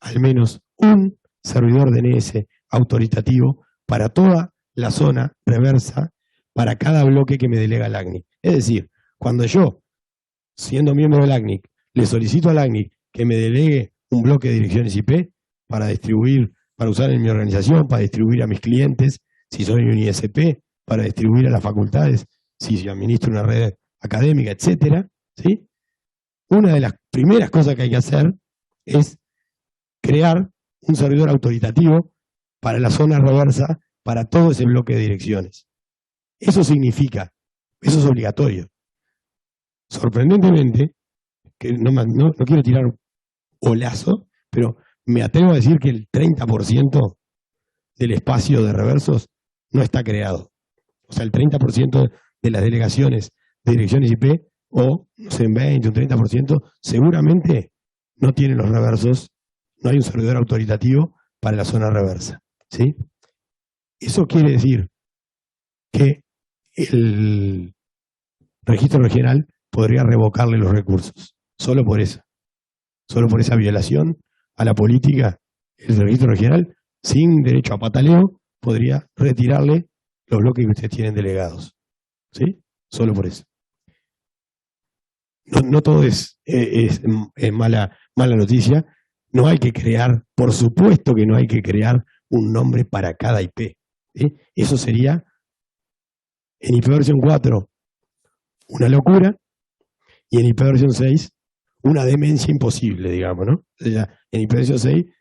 [SPEAKER 2] al menos un servidor DNS autoritativo para toda la zona reversa, para cada bloque que me delega el ACNIC. Es decir, cuando yo, siendo miembro del ACNIC, le solicito al ACNIC que me delegue un bloque de direcciones IP para distribuir, para usar en mi organización, para distribuir a mis clientes, si soy un ISP, para distribuir a las facultades, si administro una red académica, etcétera, ¿sí? Una de las primeras cosas que hay que hacer es crear un servidor autoritativo para la zona reversa, para todo ese bloque de direcciones. Eso significa, eso es obligatorio. Sorprendentemente, que no quiero tirar olazo, pero me atrevo a decir que el 30% del espacio de reversos no está creado. O sea, el 30% de las delegaciones de direcciones IP, o no sé, un 20, un 30%, seguramente no tienen los reversos, no hay un servidor autoritativo para la zona reversa, ¿sí? Eso quiere decir que el registro regional podría revocarle los recursos, solo por esa violación a la política. El registro regional, sin derecho a pataleo, podría retirarle los bloques que ustedes tienen delegados, ¿sí? Solo por eso. No todo es mala noticia. No hay que crear, por supuesto que no hay que crear un nombre para cada IP, ¿sí? Eso sería, en IPv4, una locura, y en IPv6, una demencia imposible, digamos, ¿no? O sea, en IPv6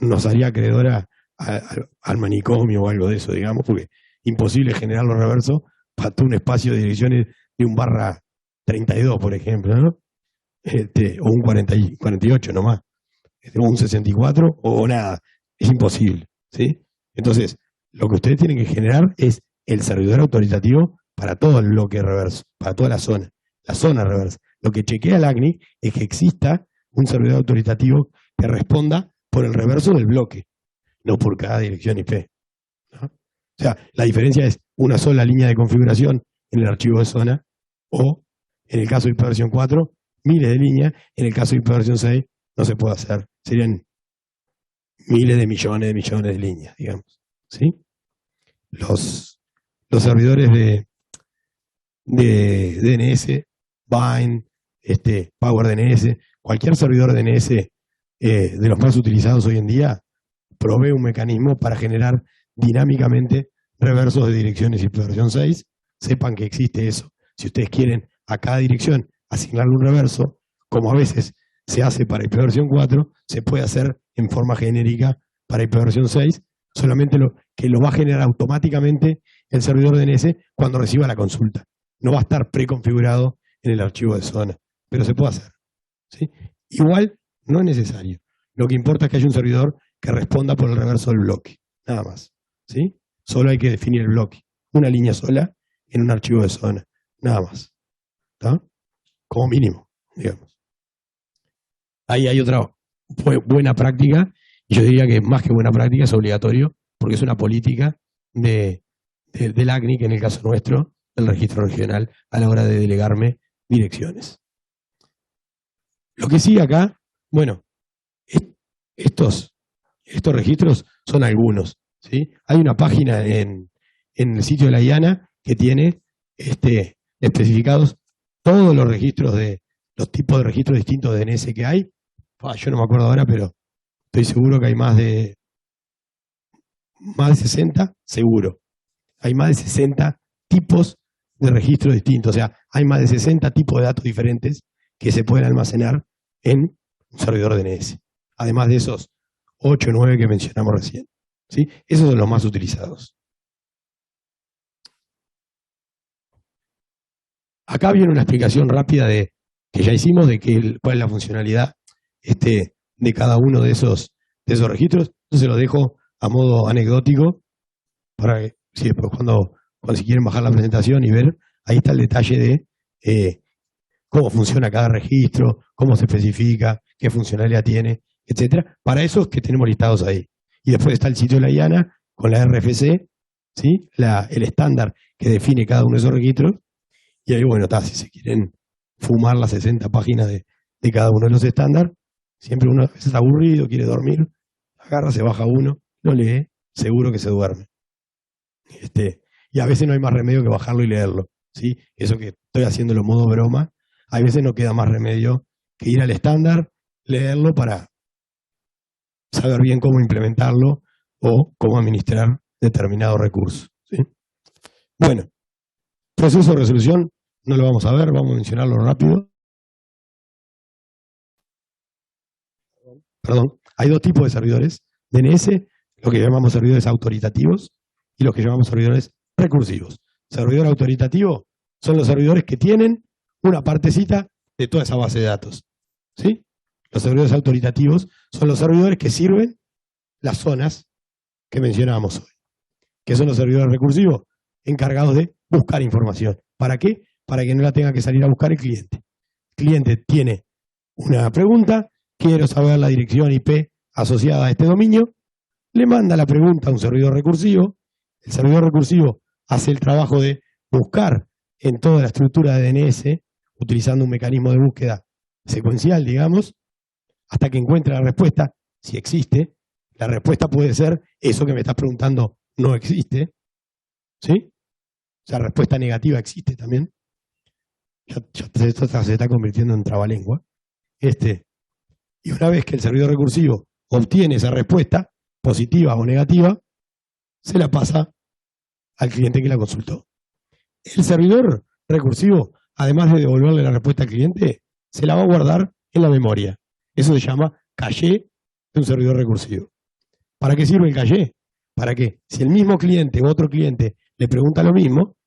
[SPEAKER 2] nos haría acreedora al manicomio o algo de eso, digamos, porque imposible generar los reversos para todo un espacio de direcciones de un /32, por ejemplo, ¿no? O un 48 nomás, o un 64 o nada, es imposible, ¿sí? Entonces, lo que ustedes tienen que generar es el servidor autoritativo para todo el bloque reverso, para toda la zona reversa. Lo que chequea el ACNIC es que exista un servidor autoritativo que responda por el reverso del bloque, no por cada dirección IP, ¿no? O sea, la diferencia es una sola línea de configuración en el archivo de zona, o en el caso de IPv4, miles de líneas. En el caso de IPv6 no se puede hacer, serían miles de millones de líneas, digamos, ¿sí? Los servidores de DNS, Bind, PowerDNS, cualquier servidor DNS de los más utilizados hoy en día, provee un mecanismo para generar dinámicamente reversos de direcciones IPv6. Sepan que existe eso. Si ustedes quieren a cada dirección asignarle un reverso, como a veces se hace para IPv4, se puede hacer en forma genérica para IPv6, solamente que lo va a generar automáticamente el servidor DNS cuando reciba la consulta. No va a estar preconfigurado en el archivo de zona, pero se puede hacer, ¿sí? Igual no es necesario. Lo que importa es que haya un servidor que responda por el reverso del bloque, nada más. ¿Sí? Solo hay que definir el bloque. Una línea sola en un archivo de zona, nada más. ¿Está? Como mínimo, digamos. Ahí hay otra buena práctica, y yo diría que más que buena práctica es obligatorio, porque es una política del ACNIC, en el caso nuestro, del registro regional, a la hora de delegarme direcciones. Lo que sigue acá, bueno, estos registros son algunos, ¿sí? Hay una página en el sitio de la IANA que tiene especificados todos los registros los tipos de registros distintos de DNS que hay. Yo no me acuerdo ahora, pero estoy seguro que hay más de 60, seguro. Hay más de 60 tipos de registros distintos, o sea, hay más de 60 tipos de datos diferentes que se pueden almacenar en un servidor DNS. Además de esos 8 o 9 que mencionamos recién. ¿Sí? Esos son los más utilizados. Acá viene una explicación rápida que ya hicimos de cuál es la funcionalidad de cada uno de esos registros. Entonces lo dejo a modo anecdótico para que si después cuando si quieren bajar la presentación y ver, ahí está el detalle de cómo funciona cada registro, cómo se especifica, qué funcionalidad tiene, etcétera, para esos que tenemos listados ahí. Y después está el sitio de la IANA con la RFC, ¿sí? El estándar que define cada uno de esos registros. Y ahí, bueno, si se quieren fumar las 60 páginas de cada uno de los estándares, siempre uno a veces está aburrido, quiere dormir, agarra, se baja uno, lo lee, seguro que se duerme. Y a veces no hay más remedio que bajarlo y leerlo, ¿sí? Eso que estoy haciéndolo modo broma, a veces no queda más remedio que ir al estándar, leerlo para saber bien cómo implementarlo o cómo administrar determinado recurso, ¿sí? Bueno, proceso de resolución no lo vamos a ver, vamos a mencionarlo rápido. Perdón, hay dos tipos de servidores DNS, lo que llamamos servidores autoritativos y los que llamamos servidores recursivos. Servidor autoritativo son los servidores que tienen una partecita de toda esa base de datos, ¿sí? Los servidores autoritativos son los servidores que sirven las zonas que mencionábamos hoy, que son los servidores recursivos encargados de buscar información. ¿Para qué? Para que no la tenga que salir a buscar el cliente. El cliente tiene una pregunta, quiero saber la dirección IP asociada a este dominio, le manda la pregunta a un servidor recursivo, el servidor recursivo hace el trabajo de buscar en toda la estructura de DNS, utilizando un mecanismo de búsqueda secuencial, digamos, hasta que encuentre la respuesta, si existe. La respuesta puede ser, eso que me estás preguntando no existe, ¿sí? O sea, respuesta negativa existe también. Esto se está convirtiendo en trabalengua. Y una vez que el servidor recursivo obtiene esa respuesta, positiva o negativa, se la pasa al cliente que la consultó. El servidor recursivo, además de devolverle la respuesta al cliente, se la va a guardar en la memoria. Eso se llama caché de un servidor recursivo. ¿Para qué sirve el caché? Para que si el mismo cliente u otro cliente le pregunta lo mismo,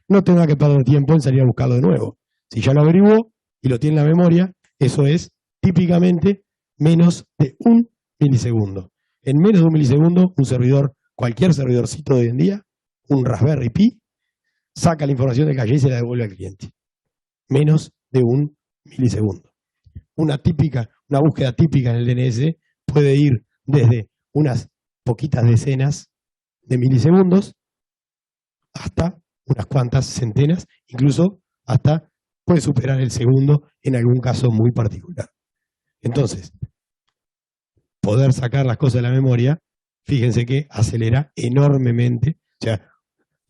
[SPEAKER 2] no tenga que perder tiempo en salir a buscarlo de nuevo. Si ya lo averiguó y lo tiene en la memoria, eso es típicamente menos de 1 milisegundo. En menos de 1 milisegundo, un servidor, cualquier servidorcito de hoy en día, un Raspberry Pi, saca la información del caché y se la devuelve al cliente. Menos de 1 milisegundo. Una búsqueda típica en el DNS puede ir desde unas poquitas decenas de milisegundos hasta unas cuantas centenas, incluso hasta puede superar el segundo en algún caso muy particular. Entonces, poder sacar las cosas de la memoria, fíjense que acelera enormemente. O sea,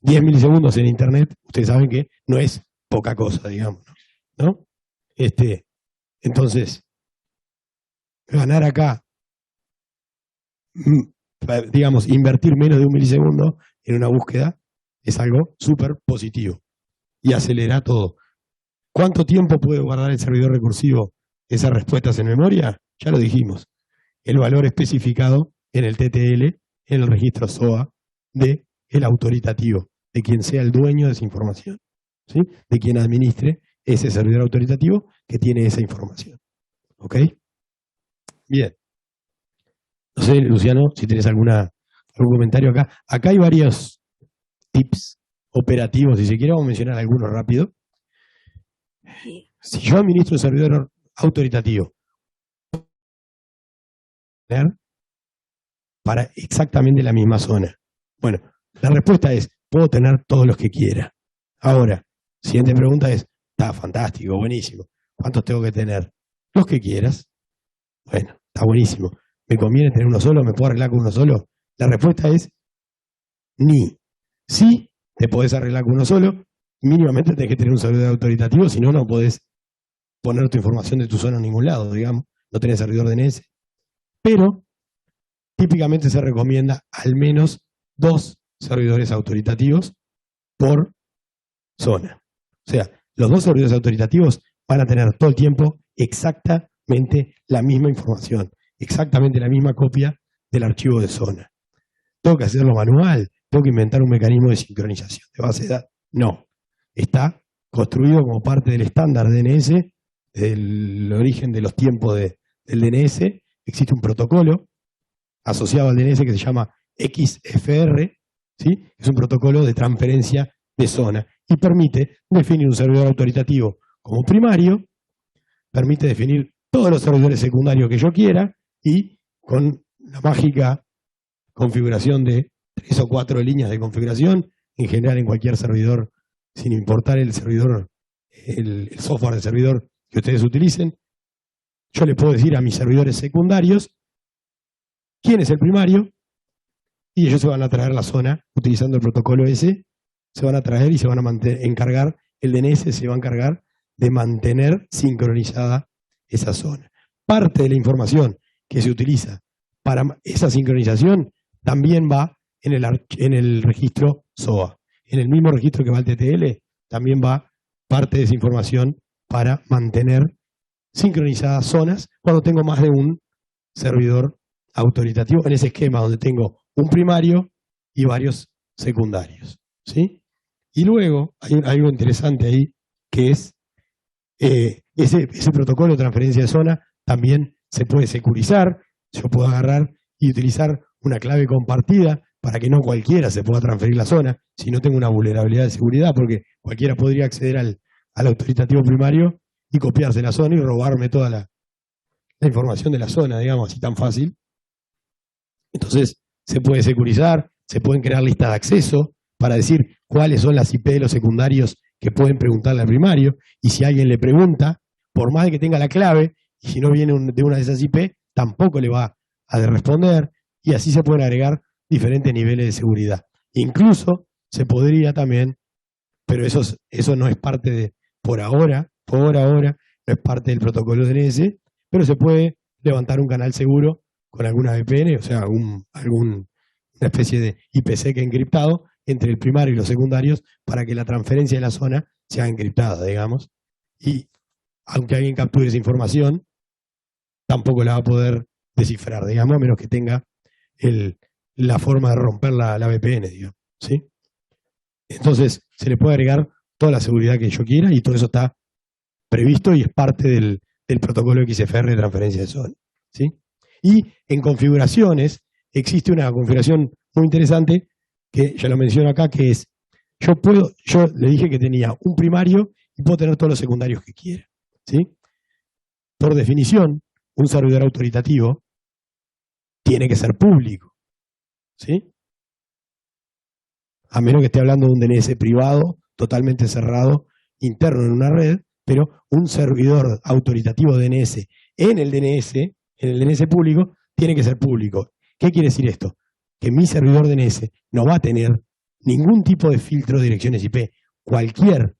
[SPEAKER 2] 10 milisegundos en Internet, ustedes saben que no es poca cosa, digamos, ¿no? Entonces, ganar acá, digamos, invertir menos de 1 milisegundo en una búsqueda es algo súper positivo y acelera todo. ¿Cuánto tiempo puede guardar el servidor recursivo esas respuestas en memoria? Ya lo dijimos. El valor especificado en el TTL, en el registro SOA del autoritativo, de quien sea el dueño de esa información, ¿sí? De quien administre ese servidor autoritativo que tiene esa información. ¿Ok? Bien. No sé, Luciano, si tenés alguna ¿Algún comentario acá? Acá hay varios tips operativos, si se quiere, vamos a mencionar algunos rápido. Si yo administro un servidor autoritativo para exactamente la misma zona. Bueno, la respuesta es, puedo tener todos los que quiera. Ahora, siguiente pregunta es, está fantástico, buenísimo. ¿Cuántos tengo que tener? Los que quieras. Bueno, está buenísimo. ¿Me conviene tener uno solo? ¿Me puedo arreglar con uno solo? La respuesta es, ni. Sí, te podés arreglar con uno solo, mínimamente tenés que tener un servidor autoritativo, si no, no podés poner tu información de tu zona en ningún lado, digamos. No tenés servidor DNS. Pero, típicamente se recomienda al menos 2 servidores autoritativos por zona. O sea, los 2 servidores autoritativos van a tener todo el tiempo exactamente la misma información, exactamente la misma copia del archivo de zona. ¿Tengo que hacerlo manual? ¿Tengo que inventar un mecanismo de sincronización de base de datos? No. Está construido como parte del estándar DNS, del origen de los tiempos del DNS. Existe un protocolo asociado al DNS que se llama XFR, ¿sí? Es un protocolo de transferencia de zona y permite definir un servidor autoritativo como primario, permite definir todos los servidores secundarios que yo quiera y con la mágica configuración de 3 o 4 líneas de configuración, en general en cualquier servidor, sin importar el servidor, el software del servidor que ustedes utilicen, yo le puedo decir a mis servidores secundarios quién es el primario y ellos se van a traer la zona utilizando el protocolo ese, se van a traer y se van a encargar, el DNS se va a encargar de mantener sincronizada esa zona. Parte de la información que se utiliza para esa sincronización también va en el registro SOA. En el mismo registro que va al TTL, también va parte de esa información para mantener sincronizadas zonas cuando tengo más de un servidor autoritativo en ese esquema donde tengo un primario y varios secundarios, ¿sí? Y luego hay algo interesante ahí que es ese protocolo de transferencia de zona también se puede securizar. Yo puedo agarrar y utilizar una clave compartida para que no cualquiera se pueda transferir la zona, si no tengo una vulnerabilidad de seguridad, porque cualquiera podría acceder al autoritativo primario y copiarse la zona y robarme toda la información de la zona, digamos, así tan fácil. Entonces, se puede securizar, se pueden crear listas de acceso para decir cuáles son las IP de los secundarios que pueden preguntarle al primario, y si alguien le pregunta, por más de que tenga la clave, y si no viene de una de esas IP, tampoco le va a responder, y así se pueden agregar diferentes niveles de seguridad. Incluso se podría también, pero eso no es parte de, por ahora, no es parte del protocolo DNS, pero se puede levantar un canal seguro con alguna VPN, o sea, una especie de IPsec encriptado entre el primario y los secundarios para que la transferencia de la zona sea encriptada, digamos. Y aunque alguien capture esa información, tampoco la va a poder descifrar, digamos, a menos que tenga la forma de romper la VPN, digamos, ¿sí? Entonces, se le puede agregar toda la seguridad que yo quiera y todo eso está previsto y es parte del protocolo XFR de transferencia de zona, ¿sí? Y en configuraciones, existe una configuración muy interesante que ya lo menciono acá, que es, yo le dije que tenía un primario y puedo tener todos los secundarios que quiera, ¿sí? Por definición, un servidor autoritativo tiene que ser público, ¿sí? A menos que esté hablando de un DNS privado, totalmente cerrado, interno en una red, pero un servidor autoritativo DNS en el DNS público, tiene que ser público. ¿Qué quiere decir esto? Que mi servidor DNS no va a tener ningún tipo de filtro de direcciones IP. Cualquier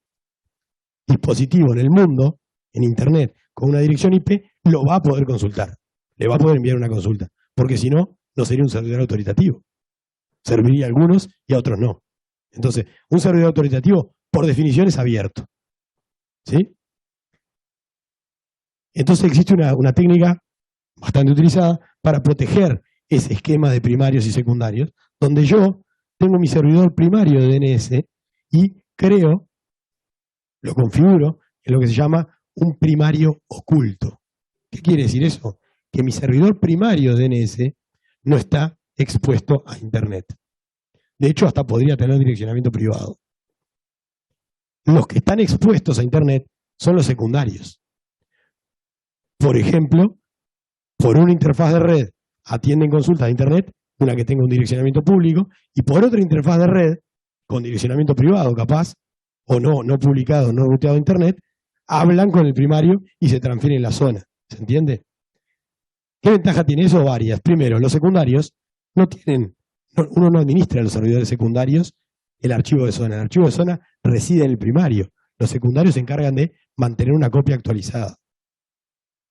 [SPEAKER 2] dispositivo en el mundo, en Internet, con una dirección IP, lo va a poder consultar. Le va a poder enviar una consulta. Porque si no, no sería un servidor autoritativo. Serviría a algunos y a otros no. Entonces, un servidor autoritativo, por definición, es abierto, ¿sí? Entonces existe una técnica bastante utilizada para proteger ese esquema de primarios y secundarios, donde yo tengo mi servidor primario de DNS y lo configuro en lo que se llama un primario oculto. ¿Qué quiere decir eso? Que mi servidor primario de DNS no está expuesto a Internet. De hecho, hasta podría tener direccionamiento privado. Los que están expuestos a Internet son los secundarios. Por ejemplo, por una interfaz de red atienden consultas de Internet, una que tenga un direccionamiento público, y por otra interfaz de red, con direccionamiento privado capaz, o no publicado, no ruteado a Internet, hablan con el primario y se transfieren la zona. ¿Se entiende? ¿Qué ventaja tiene eso? Varias. Primero, los secundarios uno no administra los servidores secundarios el archivo de zona. El archivo de zona reside en el primario. Los secundarios se encargan de mantener una copia actualizada.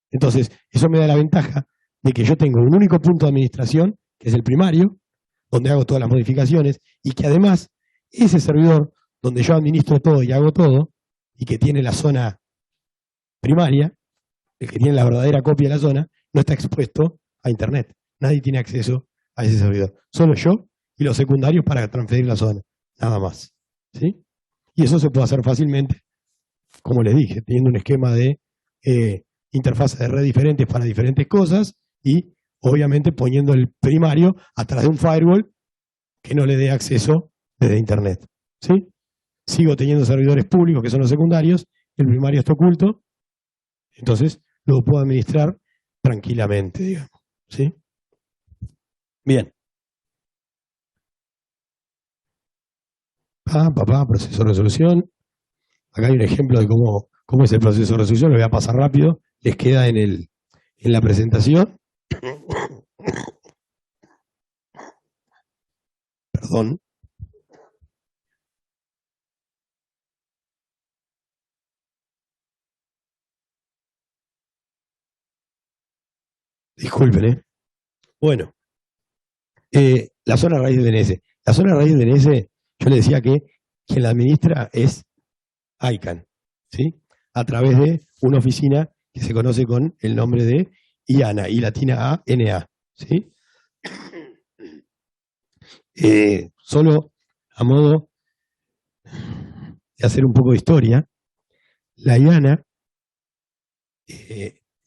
[SPEAKER 2] Entonces, eso me da la ventaja de que yo tengo un único punto de administración, que es el primario, donde hago todas las modificaciones, y que además ese servidor donde yo administro todo y hago todo, y que tiene la zona primaria, el que tiene la verdadera copia de la zona, no está expuesto a Internet. Nadie tiene acceso a ese servidor. Solo yo y los secundarios para transferir la zona. Nada más. ¿Sí? Y eso se puede hacer fácilmente, como les dije, teniendo un esquema de interfaces de red diferentes para diferentes cosas y obviamente poniendo el primario a través de un firewall que no le dé acceso desde Internet. ¿Sí? Sigo teniendo servidores públicos que son los secundarios, el primario está oculto, entonces lo puedo administrar tranquilamente, digamos. ¿Sí? Bien. Proceso de resolución. Acá hay un ejemplo de cómo es el proceso de resolución, lo voy a pasar rápido, les queda en la presentación. Perdón. Disculpen, ¿eh? Bueno, la zona raíz del DNS. La zona raíz del DNS, yo le decía que quien la administra es ICANN, ¿sí? A través de una oficina que se conoce con el nombre de IANA, I latina A, N A, ¿sí? Solo a modo de hacer un poco de historia, la IANA,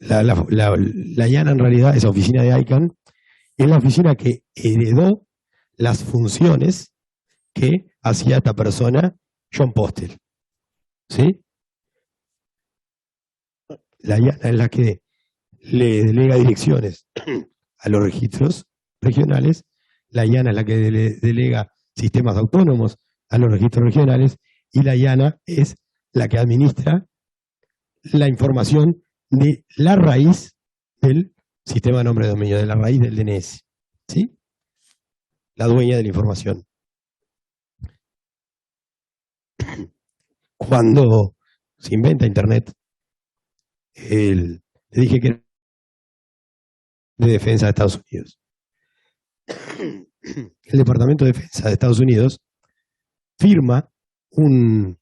[SPEAKER 2] la IANA en realidad, esa oficina de ICANN, es la oficina que heredó las funciones que hacía esta persona, John Postel. ¿Sí? La IANA es la que le delega direcciones a los registros regionales, la IANA es la que le delega sistemas autónomos a los registros regionales, y la IANA es la que administra la información de la raíz del sistema de nombre de dominio, de la raíz del DNS. ¿Sí? La dueña de la información. Cuando se inventa Internet, le dije que era de Defensa de Estados Unidos. El Departamento de Defensa de Estados Unidos firma un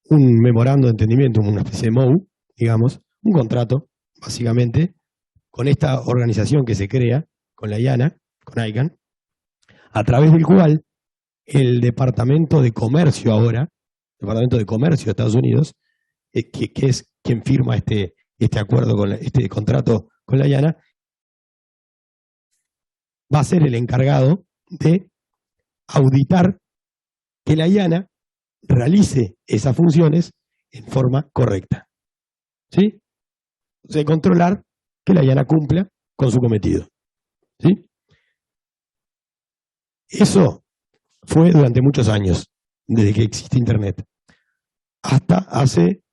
[SPEAKER 2] memorando de entendimiento, una especie de MOU, digamos, un contrato, básicamente, con esta organización que se crea, con la IANA, con ICANN, a través del cual el Departamento de Comercio ahora, Departamento de Comercio de Estados Unidos, que es quien firma este acuerdo, este contrato con la IANA, va a ser el encargado de auditar que la IANA realice esas funciones en forma correcta. ¿Sí? O sea, controlar que la IANA cumpla con su cometido. ¿Sí? Eso fue durante muchos años, desde que existe Internet, hasta hace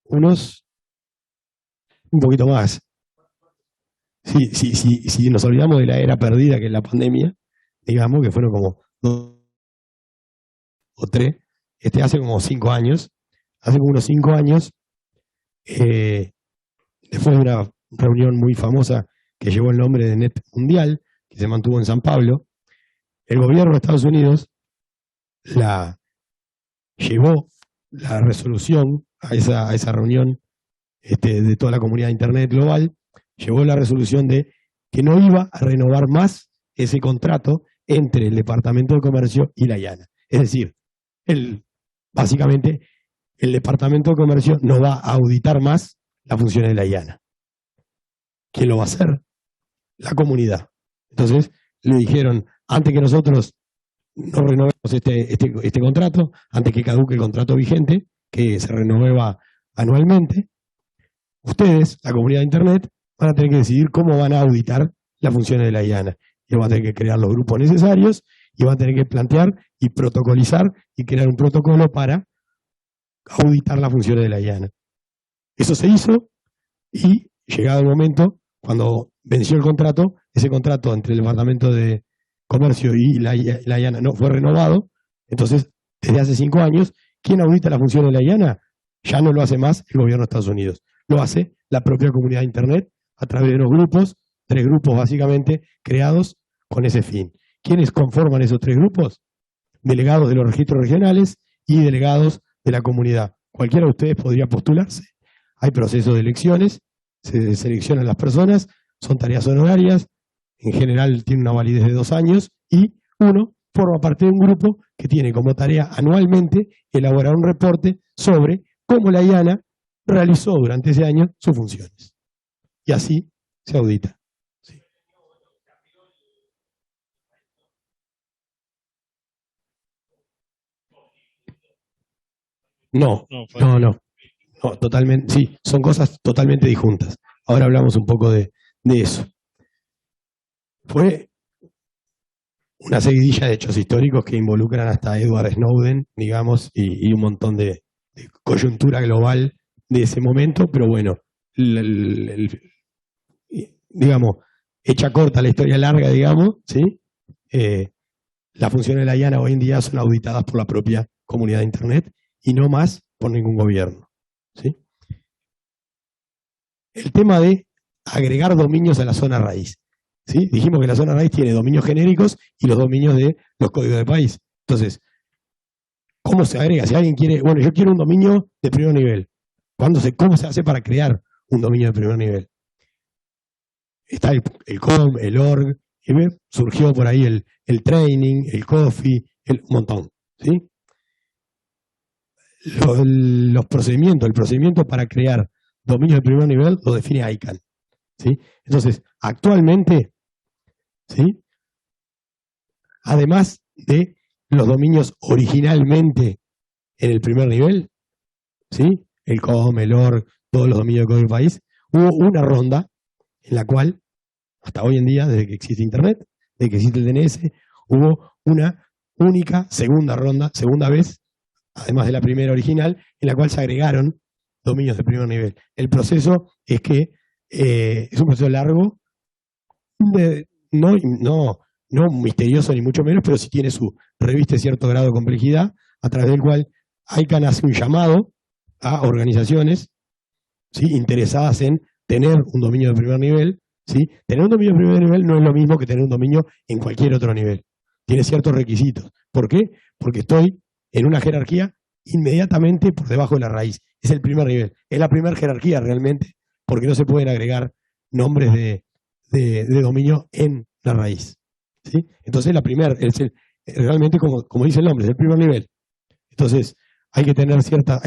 [SPEAKER 2] un poquito más. Si nos olvidamos de la era perdida, que es la pandemia, digamos que fueron como 2 o 3, hace como 5 años, hace como unos 5 años, después de una reunión muy famosa que llevó el nombre de Net Mundial, que se mantuvo en San Pablo, el gobierno de Estados Unidos llevó la resolución a esa reunión de toda la comunidad de Internet global, llevó la resolución de que no iba a renovar más ese contrato entre el Departamento de Comercio y la IANA. Es decir, básicamente el Departamento de Comercio no va a auditar más las funciones de la IANA. ¿Quién lo va a hacer? La comunidad. Entonces, le dijeron, antes que nosotros no renovemos este contrato, antes que caduque el contrato vigente, que se renueva anualmente, ustedes, la comunidad de Internet, van a tener que decidir cómo van a auditar las funciones de la IANA. Y van a tener que crear los grupos necesarios y van a tener que plantear y protocolizar y crear un protocolo para auditar las funciones de la IANA. Eso se hizo y, llegado el momento, cuando venció el contrato, ese contrato entre el Departamento de Comercio y la IANA no fue renovado. Entonces, desde hace 5 años, ¿quién audita las funciones de la IANA? Ya no lo hace más el gobierno de Estados Unidos. Lo hace la propia comunidad de Internet a través de unos grupos, 3 grupos básicamente, creados con ese fin. ¿Quiénes conforman esos 3 grupos? Delegados de los registros regionales y delegados de la comunidad. Cualquiera de ustedes podría postularse. Hay procesos de elecciones, se seleccionan las personas, son tareas honorarias, en general tiene una validez de 2 años y uno forma parte de un grupo que tiene como tarea anualmente elaborar un reporte sobre cómo la IANA realizó durante ese año sus funciones. Y así se audita. Sí. No, totalmente, sí, son cosas totalmente disjuntas. Ahora hablamos un poco de eso. Fue una seguidilla de hechos históricos que involucran hasta Edward Snowden, digamos, y un montón de coyuntura global de ese momento, pero bueno, digamos, hecha corta la historia larga, digamos, ¿sí? Las funciones de la IANA hoy en día son auditadas por la propia comunidad de Internet y no más por ningún gobierno, ¿sí? El tema de agregar dominios a la zona raíz, ¿sí? Dijimos que la zona raíz tiene dominios genéricos y los dominios de los códigos de país. Entonces, ¿cómo se agrega? Si alguien quiere, bueno, yo quiero un dominio de primer nivel. ¿Cómo se hace para crear un dominio de primer nivel? Está el COM, el org, surgió por ahí el training, el coffee, un montón, ¿sí? El procedimiento para crear dominios de primer nivel lo define ICANN, ¿sí? Entonces, actualmente, ¿sí? Además de los dominios originalmente en el primer nivel, ¿sí? El COM, el org, todos los dominios de código país, hubo una ronda en la cual, hasta hoy en día, desde que existe Internet, desde que existe el DNS, hubo una única segunda ronda, segunda vez, además de la primera original, en la cual se agregaron dominios de primer nivel. El proceso es que es un proceso largo, no misterioso ni mucho menos, pero sí reviste cierto grado de complejidad, a través del cual ICANN hace un llamado a organizaciones, ¿sí?, interesadas en tener un dominio de primer nivel, ¿sí? Tener un dominio de primer nivel no es lo mismo que tener un dominio en cualquier otro nivel. Tiene ciertos requisitos. ¿Por qué? Porque estoy en una jerarquía inmediatamente por debajo de la raíz. Es el primer nivel. Es la primera jerarquía realmente, porque no se pueden agregar nombres de dominio en la raíz, ¿sí? Entonces realmente como dice el nombre, es el primer nivel. Entonces, hay que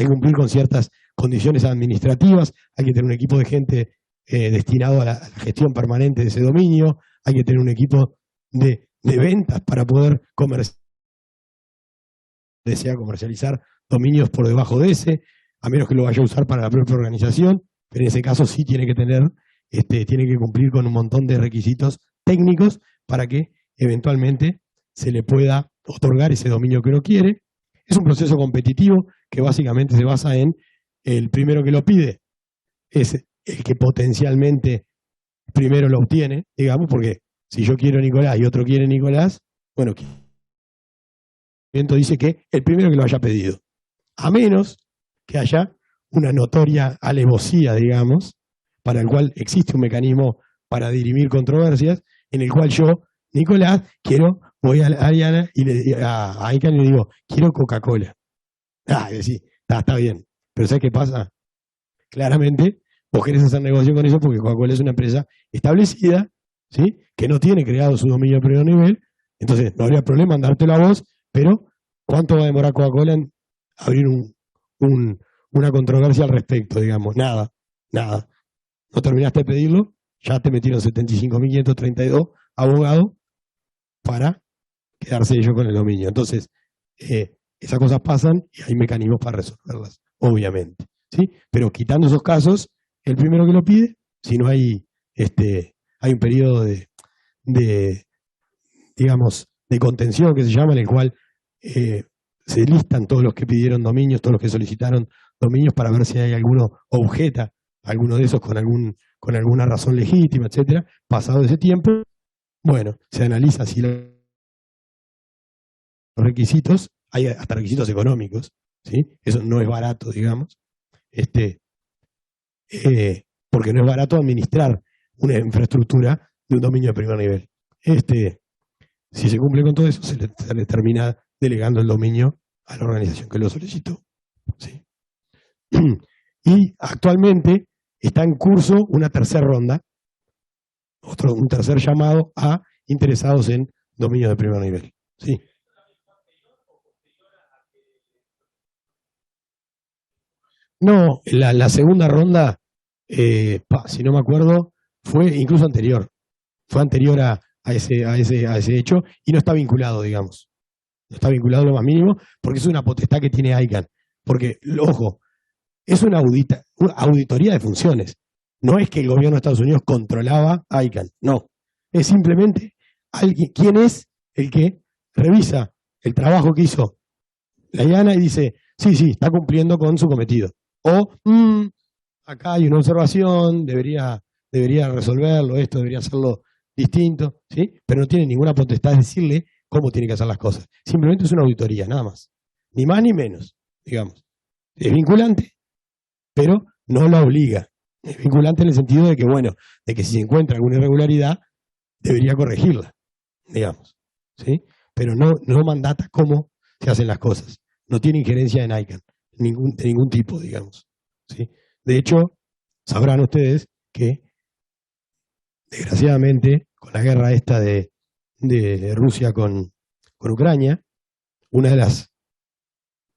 [SPEAKER 2] cumplir con ciertas condiciones administrativas, hay que tener un equipo de gente destinado a la gestión permanente de ese dominio, hay que tener un equipo de ventas para poder comercializar dominios por debajo de ese, a menos que lo vaya a usar para la propia organización, pero en ese caso sí tiene que cumplir con un montón de requisitos técnicos para que eventualmente se le pueda otorgar ese dominio que uno quiere. Es un proceso competitivo que básicamente se basa en el primero que lo pide es el que potencialmente primero lo obtiene, digamos, porque si yo quiero Nicolás y otro quiere Nicolás, bueno, el dice que el primero que lo haya pedido, a menos que haya una notoria alevosía, digamos, para el cual existe un mecanismo para dirimir controversias, en el cual yo, Nicolás, voy a Ariana y a Aikan y le digo, quiero Coca-Cola. Sí, está bien. Pero ¿sabes qué pasa? Claramente, vos querés hacer negocio con eso porque Coca-Cola es una empresa establecida, ¿sí?, que no tiene creado su dominio de primer nivel. Entonces, no habría problema en dártelo a vos, pero ¿cuánto va a demorar Coca-Cola en abrir una controversia al respecto, digamos? Nada. No terminaste de pedirlo, ya te metieron 75.532 abogados para quedarse ellos con el dominio. Entonces, esas cosas pasan y hay mecanismos para resolverlas, obviamente. ¿Sí? Pero quitando esos casos, el primero que lo pide, si no hay, hay un periodo de, digamos, de contención que se llama, en el cual se listan todos los que pidieron dominios, todos los que solicitaron dominios para ver si hay alguno objeta alguno de esos con alguna razón legítima, etcétera. Pasado ese tiempo, bueno, se analiza si los requisitos, hay hasta requisitos económicos, ¿sí? Eso no es barato, digamos, porque no es barato administrar una infraestructura de un dominio de primer nivel. Si se cumple con todo eso, se le termina delegando el dominio a la organización que lo solicitó. ¿Sí? Y actualmente está en curso una tercera ronda, un tercer llamado a interesados en dominio de primer nivel. ¿Sí? No, la segunda ronda, si no me acuerdo, fue incluso anterior. Fue anterior a ese hecho y no está vinculado, digamos. No está vinculado lo más mínimo porque es una potestad que tiene ICANN. Porque, ojo, es una auditoría de funciones. No es que el gobierno de Estados Unidos controlaba ICANN, no. Es simplemente quién es el que revisa el trabajo que hizo la IANA y dice, sí, está cumpliendo con su cometido. O, acá hay una observación, debería resolverlo, esto debería hacerlo distinto, ¿sí? Pero no tiene ninguna potestad de decirle cómo tiene que hacer las cosas. Simplemente es una auditoría, nada más. Ni más ni menos, digamos. Es vinculante, pero no la obliga. Es vinculante en el sentido de que, bueno, de que si se encuentra alguna irregularidad, debería corregirla, digamos. ¿Sí? Pero no mandata cómo se hacen las cosas. No tiene injerencia en ICANN, de ningún tipo, digamos. ¿Sí? De hecho, sabrán ustedes que, desgraciadamente, con la guerra esta de Rusia con Ucrania, una de las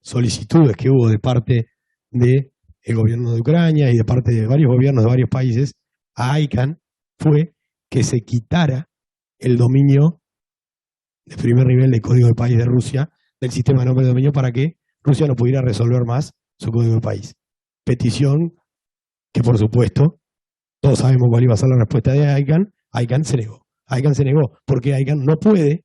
[SPEAKER 2] solicitudes que hubo de parte del gobierno de Ucrania y de parte de varios gobiernos de varios países a ICANN fue que se quitara el dominio de primer nivel de código de país de Rusia del sistema de nombre de dominio para que Rusia no pudiera resolver más su código de país. Petición que, por supuesto, todos sabemos cuál iba a ser la respuesta de ICANN. ICANN se negó. ICANN se negó porque ICANN no puede,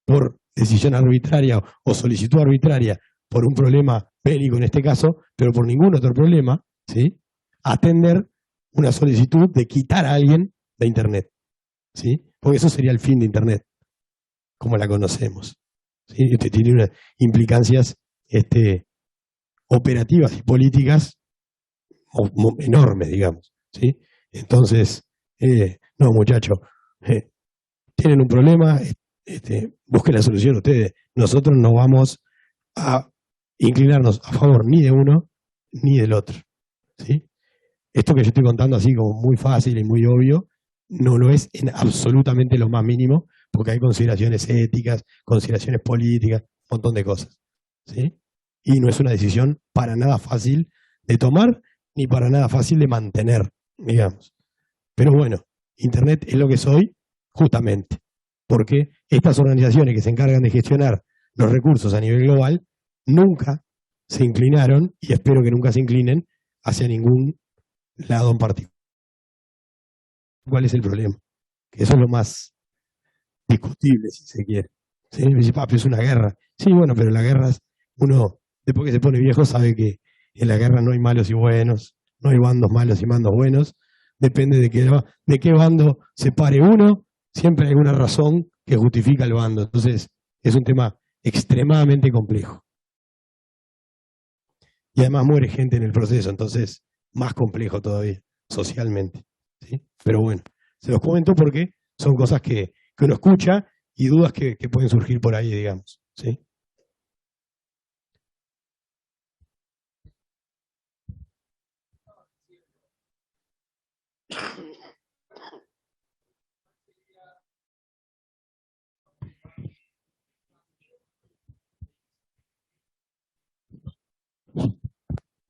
[SPEAKER 2] por decisión arbitraria o solicitud arbitraria, por un problema bélico en este caso, pero por ningún otro problema, ¿sí? Atender una solicitud de quitar a alguien de Internet, ¿sí? Porque eso sería el fin de Internet, como la conocemos, ¿sí? Tiene unas implicancias operativas y políticas enormes, digamos, ¿sí? Entonces, no, muchachos, tienen un problema, busquen la solución ustedes. Nosotros no vamos a inclinarnos a favor ni de uno ni del otro, ¿sí? Esto que yo estoy contando así como muy fácil y muy obvio, no lo es en absolutamente lo más mínimo, porque hay consideraciones éticas, consideraciones políticas, un montón de cosas, ¿sí? Y no es una decisión para nada fácil de tomar, ni para nada fácil de mantener, digamos. Pero bueno, Internet es lo que soy, justamente, porque estas organizaciones que se encargan de gestionar los recursos a nivel global nunca se inclinaron, y espero que nunca se inclinen, hacia ningún lado en particular. ¿Cuál es el problema? Que eso es lo más discutible, si se quiere. ¿Sí? Me dice, papi, es una guerra. Sí, bueno, pero la guerra, uno, después que se pone viejo, sabe que en la guerra no hay malos y buenos, no hay bandos malos y bandos buenos. Depende de qué bando se pare uno, siempre hay una razón que justifica el bando. Entonces, es un tema extremadamente complejo. Y además muere gente en el proceso, entonces, más complejo todavía, socialmente. ¿Sí? Pero bueno, se los comento porque son cosas que uno escucha y dudas que pueden surgir por ahí, digamos. ¿Sí?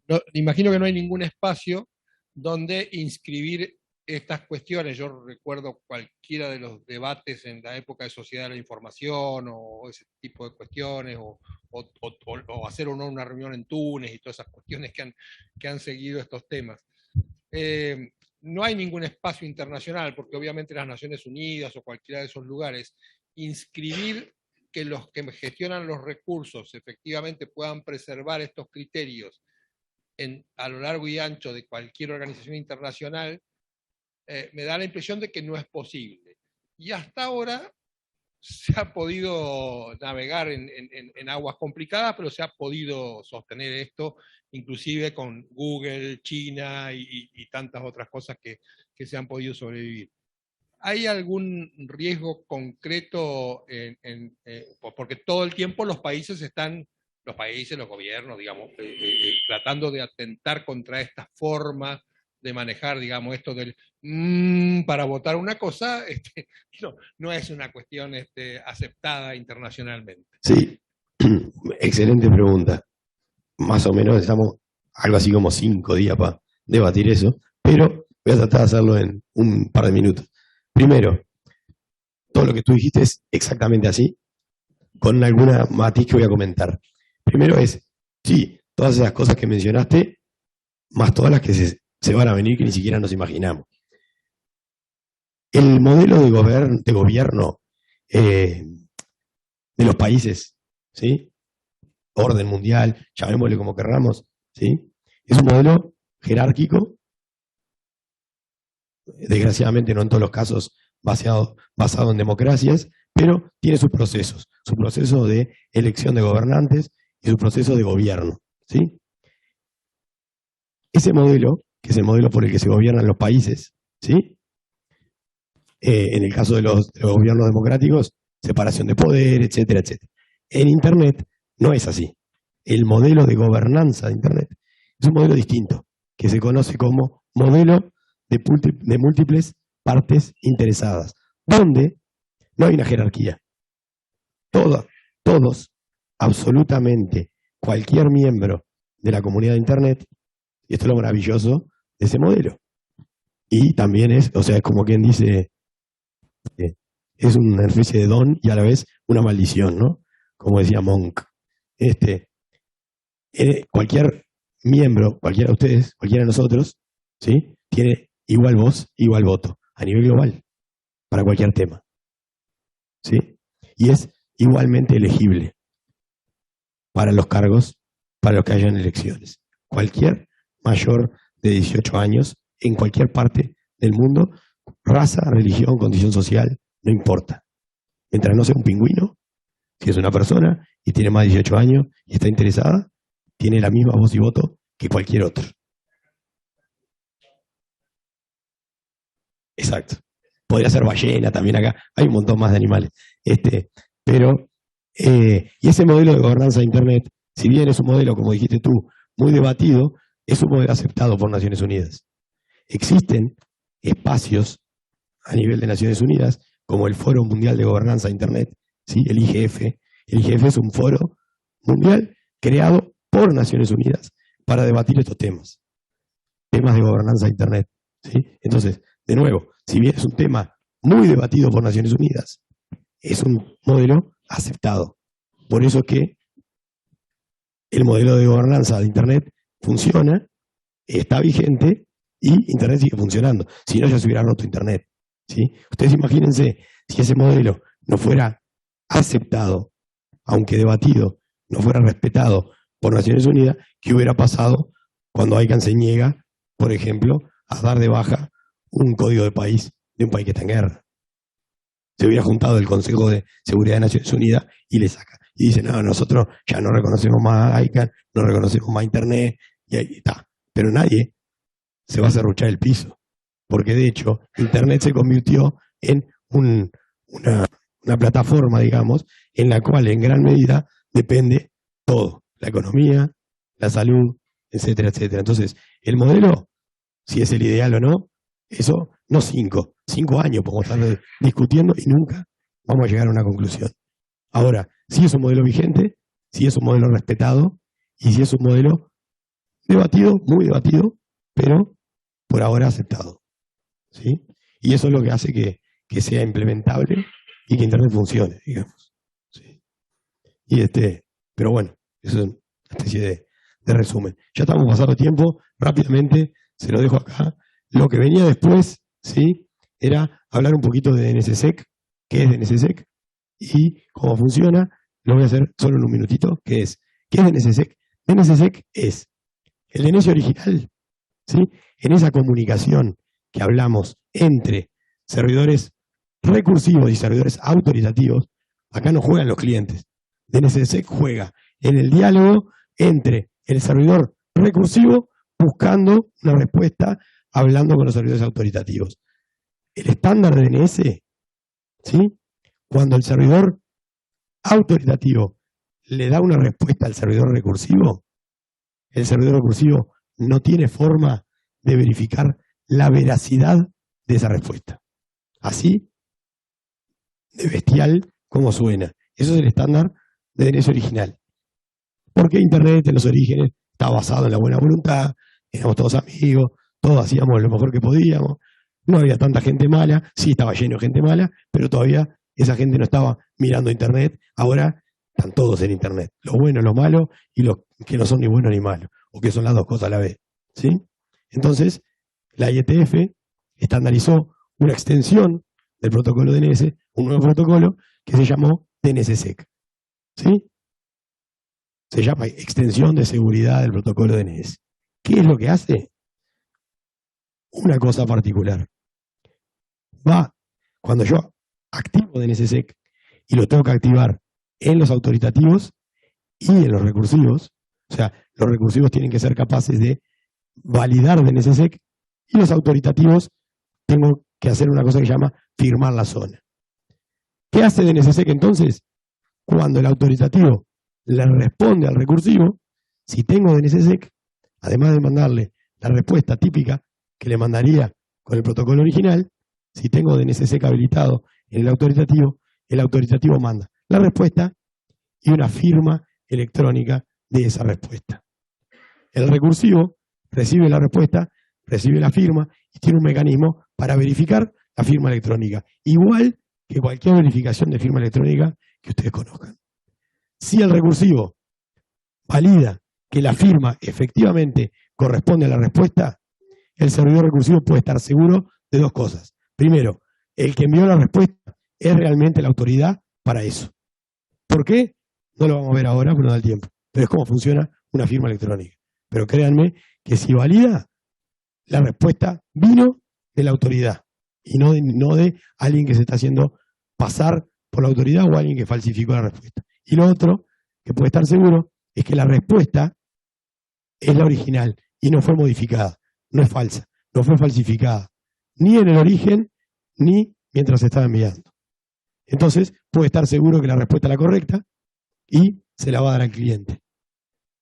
[SPEAKER 3] No, imagino que no hay ningún espacio donde inscribir estas cuestiones, yo recuerdo cualquiera de los debates en la época de Sociedad de la Información o ese tipo de cuestiones, o hacer o no una reunión en Túnez y todas esas cuestiones que han seguido estos temas. No hay ningún espacio internacional, porque obviamente las Naciones Unidas o cualquiera de esos lugares, inscribir que los que gestionan los recursos efectivamente puedan preservar estos criterios a lo largo y ancho de cualquier organización internacional, me da la impresión de que no es posible. Y hasta ahora se ha podido navegar en aguas complicadas, pero se ha podido sostener esto, inclusive con Google, China y tantas otras cosas que se han podido sobrevivir. ¿Hay algún riesgo concreto porque todo el tiempo los países, los gobiernos, digamos, tratando de atentar contra esta forma de manejar, digamos, esto del para votar una cosa, no es una cuestión aceptada internacionalmente?
[SPEAKER 2] Sí, excelente pregunta. Más o menos estamos algo así como 5 días para debatir eso, pero voy a tratar de hacerlo en un par de minutos. Primero, todo lo que tú dijiste es exactamente así, con alguna matiz que voy a comentar. Primero es, sí, todas esas cosas que mencionaste, más todas las que se van a venir que ni siquiera nos imaginamos. El modelo de gobierno de los países, ¿sí? Orden mundial, llamémosle como querramos, ¿sí? Es un modelo jerárquico, desgraciadamente no en todos los casos basado en democracias, pero tiene sus procesos, su proceso de elección de gobernantes y su proceso de gobierno, ¿sí? Ese modelo, que es el modelo por el que se gobiernan los países, ¿sí? En el caso de los gobiernos democráticos, separación de poder, etcétera, etcétera. En Internet no es así. El modelo de gobernanza de Internet es un modelo distinto, que se conoce como modelo de múltiples partes interesadas, donde no hay una jerarquía. Todos, absolutamente cualquier miembro de la comunidad de Internet, y esto es lo maravilloso de ese modelo. Y también es como quien dice, es una especie de don y a la vez una maldición, ¿no? Como decía Monk. Cualquier miembro, cualquiera de ustedes, cualquiera de nosotros, ¿sí? Tiene igual voz, igual voto, a nivel global, para cualquier tema, ¿sí? Y es igualmente elegible para los cargos, para los que hayan elecciones. Cualquier mayor de 18 años, en cualquier parte del mundo, raza, religión, condición social, no importa. Mientras no sea un pingüino, si es una persona y tiene más de 18 años y está interesada, tiene la misma voz y voto que cualquier otro. Exacto. Podría ser ballena también acá. Hay un montón más de animales. Y ese modelo de gobernanza de Internet, si bien es un modelo, como dijiste tú, muy debatido, es un modelo aceptado por Naciones Unidas. Existen espacios a nivel de Naciones Unidas, como el Foro Mundial de Gobernanza de Internet, ¿sí? El IGF. El IGF es un foro mundial creado por Naciones Unidas para debatir estos temas de gobernanza de Internet, ¿sí? Entonces, de nuevo, si bien es un tema muy debatido por Naciones Unidas, es un modelo aceptado. Por eso que el modelo de gobernanza de Internet funciona, está vigente y Internet sigue funcionando. Si no, ya se hubiera roto Internet, ¿sí? Ustedes imagínense si ese modelo no fuera aceptado, aunque debatido, no fuera respetado por Naciones Unidas, ¿qué hubiera pasado cuando ICANN se niega, por ejemplo, a dar de baja un código de país de un país que está en guerra? Se hubiera juntado el Consejo de Seguridad de Naciones Unidas y le saca. Y dice, no, nosotros ya no reconocemos más a ICANN, no reconocemos más Internet, y ahí está. Pero nadie se va a serruchar el piso, porque de hecho Internet se convirtió en una plataforma, digamos, en la cual en gran medida depende todo, la economía, la salud, etcétera, etcétera. Entonces, el modelo, si es el ideal o no, eso no 5 años podemos estar discutiendo y nunca vamos a llegar a una conclusión. Ahora, si es un modelo vigente, si es un modelo respetado y si es un modelo debatido, muy debatido, pero por ahora aceptado. ¿sí? Y eso es lo que hace que sea implementable y que Internet funcione, digamos. ¿Sí? Pero bueno, eso es una especie de resumen. Ya estamos pasando tiempo, rápidamente se lo dejo acá. Lo que venía después, ¿sí? Era hablar un poquito de DNSSEC, qué es DNSSEC y cómo funciona. Lo voy a hacer solo en un minutito, ¿qué es DNSSEC? DNSSEC es el DNS original, ¿sí? En esa comunicación que hablamos entre servidores recursivos y servidores autoritativos, acá no juegan los clientes. DNSSEC juega en el diálogo entre el servidor recursivo buscando una respuesta, hablando con los servidores autoritativos. El estándar de DNS, ¿sí? Cuando el servidor autoritativo le da una respuesta al servidor recursivo, el servidor recursivo no tiene forma de verificar la veracidad de esa respuesta. Así de bestial como suena. Eso es el estándar de DNS original. Porque Internet en los orígenes está basado en la buena voluntad, éramos todos amigos, todos hacíamos lo mejor que podíamos, no había tanta gente mala, sí estaba lleno de gente mala, pero todavía esa gente no estaba mirando Internet, ahora están todos en Internet, los buenos, los malos y los que no son ni buenos ni malos, o que son las dos cosas a la vez. ¿Sí? Entonces, la IETF estandarizó una extensión del protocolo DNS, un nuevo protocolo que se llamó DNSSEC. ¿Sí? Se llama extensión de seguridad del protocolo DNS. ¿Qué es lo que hace? Una cosa particular. Cuando yo activo DNSSEC y lo tengo que activar en los autoritativos y en los recursivos, o sea, los recursivos tienen que ser capaces de validar DNSSEC y los autoritativos tengo que hacer una cosa que se llama firmar la zona. ¿Qué hace DNSSEC entonces? Cuando el autoritativo le responde al recursivo, si tengo DNSSEC, además de mandarle la respuesta típica que le mandaría con el protocolo original, si tengo DNSSEC habilitado en el autoritativo manda la respuesta y una firma electrónica de esa respuesta. El recursivo recibe la respuesta, recibe la firma y tiene un mecanismo para verificar la firma electrónica, igual que cualquier verificación de firma electrónica que ustedes conozcan. Si el recursivo valida que la firma efectivamente corresponde a la respuesta, el servidor recursivo puede estar seguro de dos cosas. Primero, el que envió la respuesta es realmente la autoridad para eso. ¿Por qué? No lo vamos a ver ahora porque no da el tiempo. Pero es cómo funciona una firma electrónica. Pero créanme que si valida, la respuesta vino de la autoridad y no de alguien que se está haciendo pasar por la autoridad o alguien que falsificó la respuesta. Y lo otro que puede estar seguro es que la respuesta es la original y no fue modificada, no es falsa, no fue falsificada, ni en el origen ni mientras se estaba enviando. Entonces puede estar seguro que la respuesta es la correcta y se la va a dar al cliente.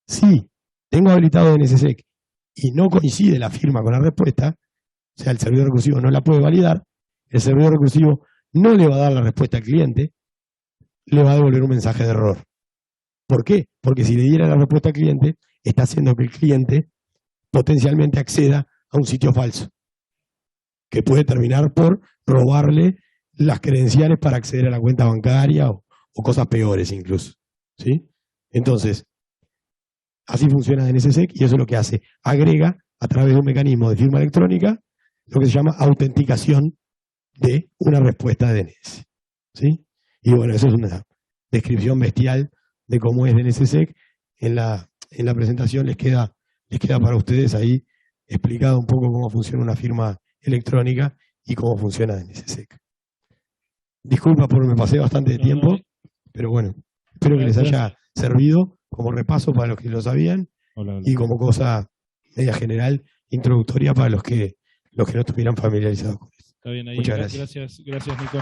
[SPEAKER 2] Si tengo habilitado DNSSEC y no coincide la firma con la respuesta, o sea, el servidor recursivo no la puede validar, el servidor recursivo no le va a dar la respuesta al cliente, le va a devolver un mensaje de error. ¿Por qué? Porque si le diera la respuesta al cliente, está haciendo que el cliente potencialmente acceda a un sitio falso, que puede terminar por robarle las credenciales para acceder a la cuenta bancaria o cosas peores incluso. ¿Sí? Entonces, así funciona DNSSEC y eso es lo que hace. Agrega a través de un mecanismo de firma electrónica lo que se llama autenticación de una respuesta de DNS. ¿Sí? Y bueno, eso es una descripción bestial de cómo es DNSSEC. En la presentación les queda para ustedes ahí explicado un poco cómo funciona una firma electrónica y cómo funciona DNSSEC. Disculpa porque me pasé bastante de tiempo, pero bueno, espero que les haya servido como repaso para los que lo sabían y como cosa media general, introductoria para los que no estuvieran familiarizados con eso.
[SPEAKER 1] Está bien ahí.
[SPEAKER 2] Muchas gracias.
[SPEAKER 1] Gracias, Nico.